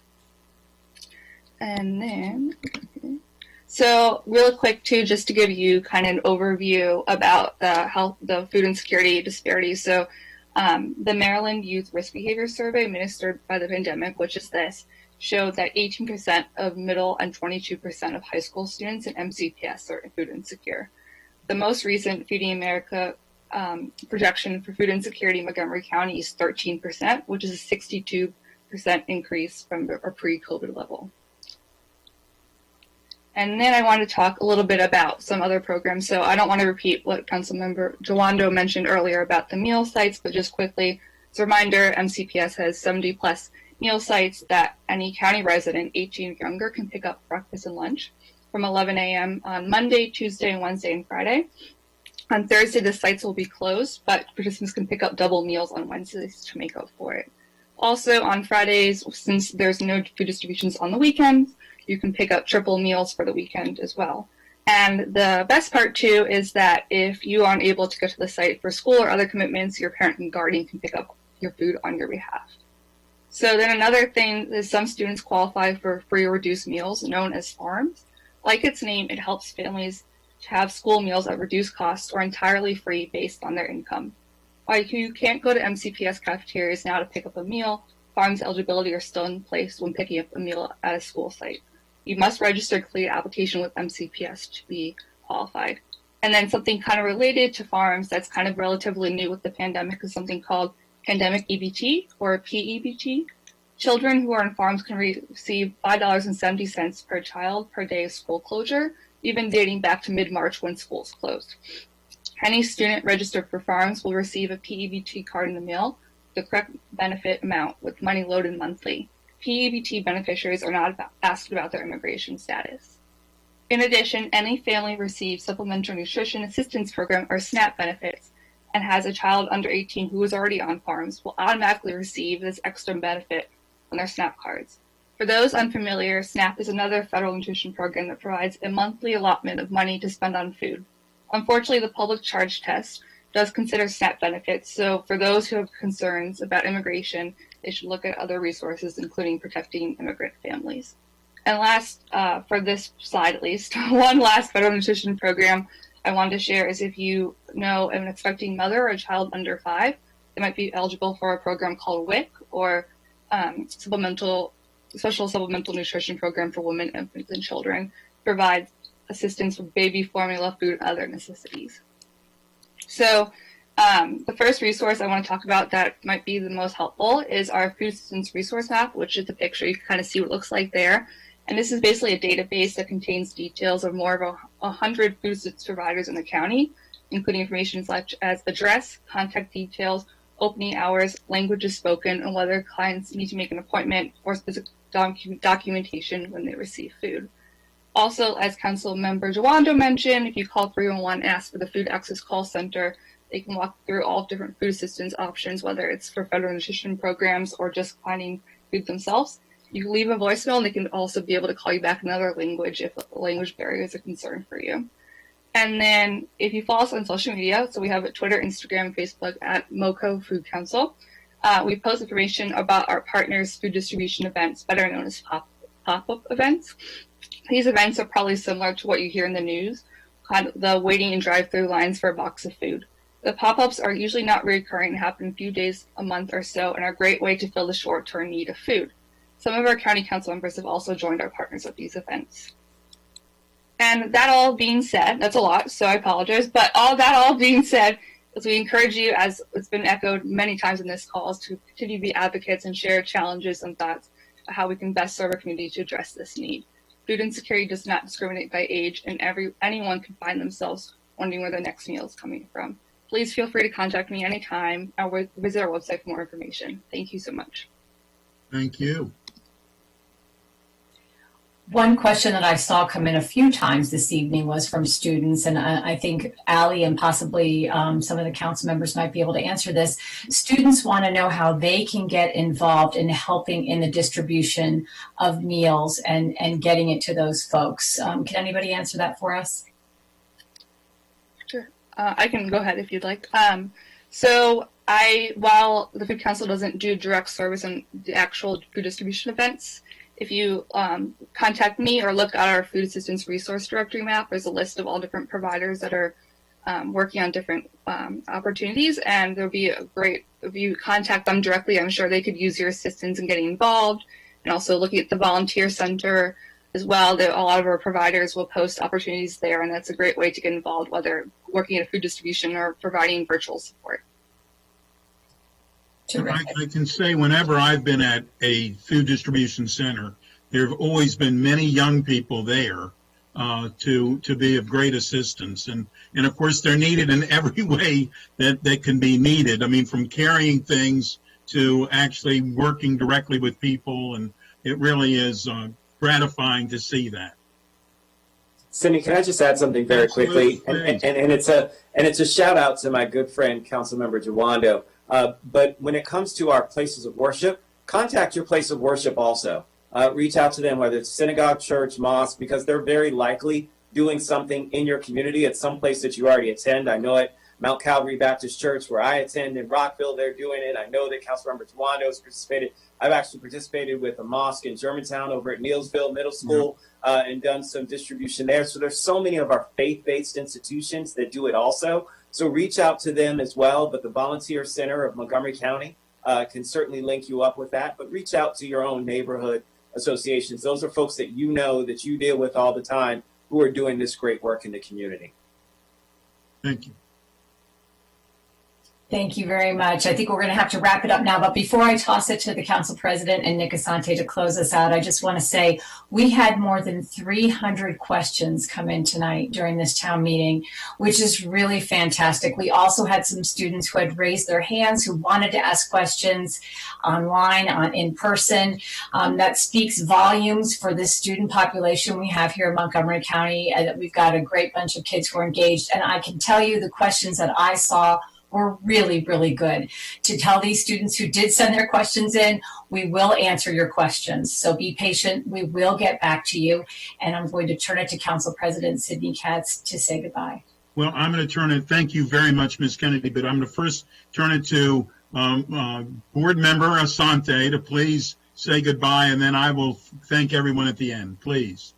And then, so real quick too, just to give you kind of an overview about the food insecurity disparities. So the Maryland Youth Risk Behavior Survey administered by the pandemic, which is this, showed that 18% of middle and 22% of high school students in MCPS are food insecure. The most recent Feeding America projection for food insecurity in Montgomery County is 13%, which is a 62% 100% increase from a pre-COVID level. And then I want to talk a little bit about some other programs. So I don't want to repeat what Councilmember Jawando mentioned earlier about the meal sites, but just quickly, as a reminder, MCPS has 70 plus meal sites that any county resident 18 and younger can pick up breakfast and lunch from 11 a.m. on Monday, Tuesday, Wednesday, and Friday. On Thursday, the sites will be closed, but participants can pick up double meals on Wednesdays to make up for it. Also, on Fridays, since there's no food distributions on the weekends, you can pick up triple meals for the weekend as well. And the best part, too, is that if you aren't able to go to the site for school or other commitments, your parent and guardian can pick up your food on your behalf. So then another thing is some students qualify for free or reduced meals, known as farms. Like its name, it helps families to have school meals at reduced costs or entirely free based on their income. While you can't go to MCPS cafeterias now to pick up a meal, farms eligibility are still in place when picking up a meal at a school site. You must register a complete application with MCPS to be qualified. And then something kind of related to farms that's kind of relatively new with the pandemic is something called pandemic EBT or PEBT. Children who are in farms can receive $5.70 per child per day of school closure, even dating back to mid-March when schools closed. Any student registered for farms will receive a PEBT card in the mail, the correct benefit amount with money loaded monthly. PEBT beneficiaries are not asked about their immigration status. In addition, any family receives Supplemental Nutrition Assistance Program or SNAP benefits and has a child under 18 who is already on farms will automatically receive this extra benefit on their SNAP cards. For those unfamiliar, SNAP is another federal nutrition program that provides a monthly allotment of money to spend on food. Unfortunately, the public charge test does consider SNAP benefits, so for those who have concerns about immigration, they should look at other resources, including protecting immigrant families. And last, for this slide at least, one last federal nutrition program I wanted to share is if you know an expecting mother or a child under 5, they might be eligible for a program called WIC, or Special Supplemental Nutrition Program for Women, Infants, and Children, provides assistance with baby formula, food, and other necessities. So the first resource I want to talk about that might be the most helpful is our Food Assistance Resource Map, which is the picture. You can kind of see what it looks like there. And this is basically a database that contains details of more of 100 food assistance providers in the county, including information such as address, contact details, opening hours, languages spoken, and whether clients need to make an appointment or specific documentation when they receive food. Also, as Councilmember Jawando mentioned, if you call 311 and ask for the Food Access Call Center, they can walk through all different food assistance options, whether it's for federal nutrition programs or just finding food themselves. You can leave a voicemail, and they can also be able to call you back in another language if the language barrier is a concern for you. And then if you follow us on social media, so we have Twitter, Instagram, Facebook at MoCo Food Council. We post information about our partners' food distribution events, better known as pop-up events. These events are probably similar to what you hear in the news, the waiting and drive-through lines for a box of food. The pop-ups are usually not recurring, happen a few days, a month or so, and are a great way to fill the short-term need of food. Some of our county council members have also joined our partners at these events. And that all being said, that's a lot, so I apologize, but all being said, as we encourage you, as it's been echoed many times in this call, to continue to be advocates and share challenges and thoughts of how we can best serve our community to address this need. Food insecurity does not discriminate by age, and anyone can find themselves wondering where their next meal is coming from. Please feel free to contact me anytime or visit our website for more information. Thank you so much. Thank you. One question that I saw come in a few times this evening was from students, and I think Allie and possibly some of the council members might be able to answer this. Students want to know how they can get involved in helping in the distribution of meals and getting it to those folks. Can anybody answer that for us? Sure. I can go ahead if you'd like. While the Food Council doesn't do direct service on the actual food distribution events, if you contact me or look at our food assistance resource directory map, there's a list of all different providers that are working on different opportunities, and there'll be a great, if you contact them directly, I'm sure they could use your assistance in getting involved, and also looking at the volunteer center as well. A lot of our providers will post opportunities there, and that's a great way to get involved, whether working at a food distribution or providing virtual support. I can say whenever I've been at a food distribution center, there have always been many young people there to be of great assistance. And of course, they're needed in every way that can be needed. I mean, from carrying things to actually working directly with people. And it really is gratifying to see that. Cindy, can I just add something very quickly? And it's a shout out to my good friend, Councilmember Jawando. But when it comes to our places of worship, contact your place of worship also. Reach out to them, whether it's synagogue, church, mosque, because they're very likely doing something in your community at some place that you already attend. I know at Mount Calvary Baptist Church, where I attend in Rockville, they're doing it. I know that Councilmember Jawando has participated. I've actually participated with a mosque in Germantown over at Neilsville Middle School and done some distribution there. So there's so many of our faith-based institutions that do it also. So reach out to them as well. But the Volunteer Center of Montgomery County can certainly link you up with that. But reach out to your own neighborhood associations. Those are folks that you know, that you deal with all the time, who are doing this great work in the community. Thank you. Thank you very much. I think we're going to have to wrap it up now. But before I toss it to the council president and Nick Asante to close us out, I just want to say we had more than 300 questions come in tonight during this town meeting, which is really fantastic. We also had some students who had raised their hands, who wanted to ask questions online, in person. That speaks volumes for this student population we have here in Montgomery County. We've got a great bunch of kids who are engaged. And I can tell you the questions that I saw were really, really good. To tell these students who did send their questions in, we will answer your questions. So be patient. We will get back to you. And I'm going to turn it to Council President Sidney Katz to say goodbye. Well, I'm going to turn it. Thank you very much, Ms. Kennedy. But I'm going to first turn it to Board Member Asante to please say goodbye. And then I will thank everyone at the end. Please.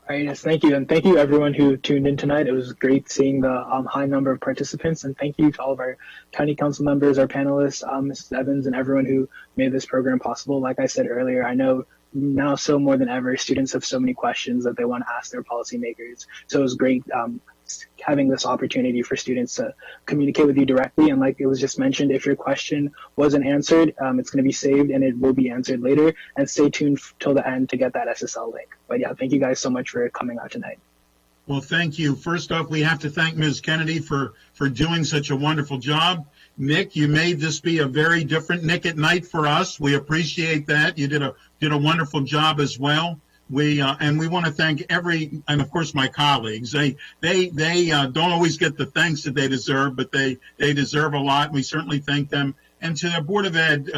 All right, yes, thank you. And thank you everyone who tuned in tonight. It was great seeing the high number of participants. And thank you to all of our county council members, our panelists, Mrs. Evans, and everyone who made this program possible. Like I said earlier, I know now so more than ever, students have so many questions that they want to ask their policymakers. So it was great having this opportunity for students to communicate with you directly. And like it was just mentioned, if your question wasn't answered, it's going to be saved and it will be answered later. And stay tuned till the end to get that SSL link. But yeah, thank you guys so much for coming out tonight. Well, thank you. First off, we have to thank Ms. Kennedy for doing such a wonderful job. Nick, you made this be a very different Nick at Night for us. We appreciate that. You did a wonderful job as well. And we want to thank and of course my colleagues. They don't always get the thanks that they deserve, but they deserve a lot. We certainly thank them. And to the Board of Ed,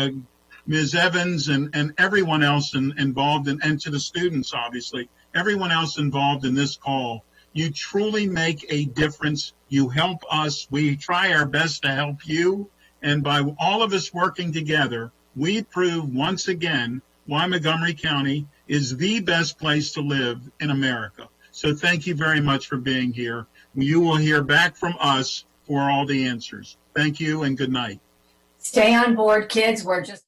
Ms. Evans and everyone else involved, and to the students, obviously, everyone else involved in this call. You truly make a difference. You help us. We try our best to help you. And by all of us working together, we prove once again why Montgomery County is the best place to live in America. So thank you very much for being here. You will hear back from us for all the answers. Thank you and good night. Stay on board, kids. We're just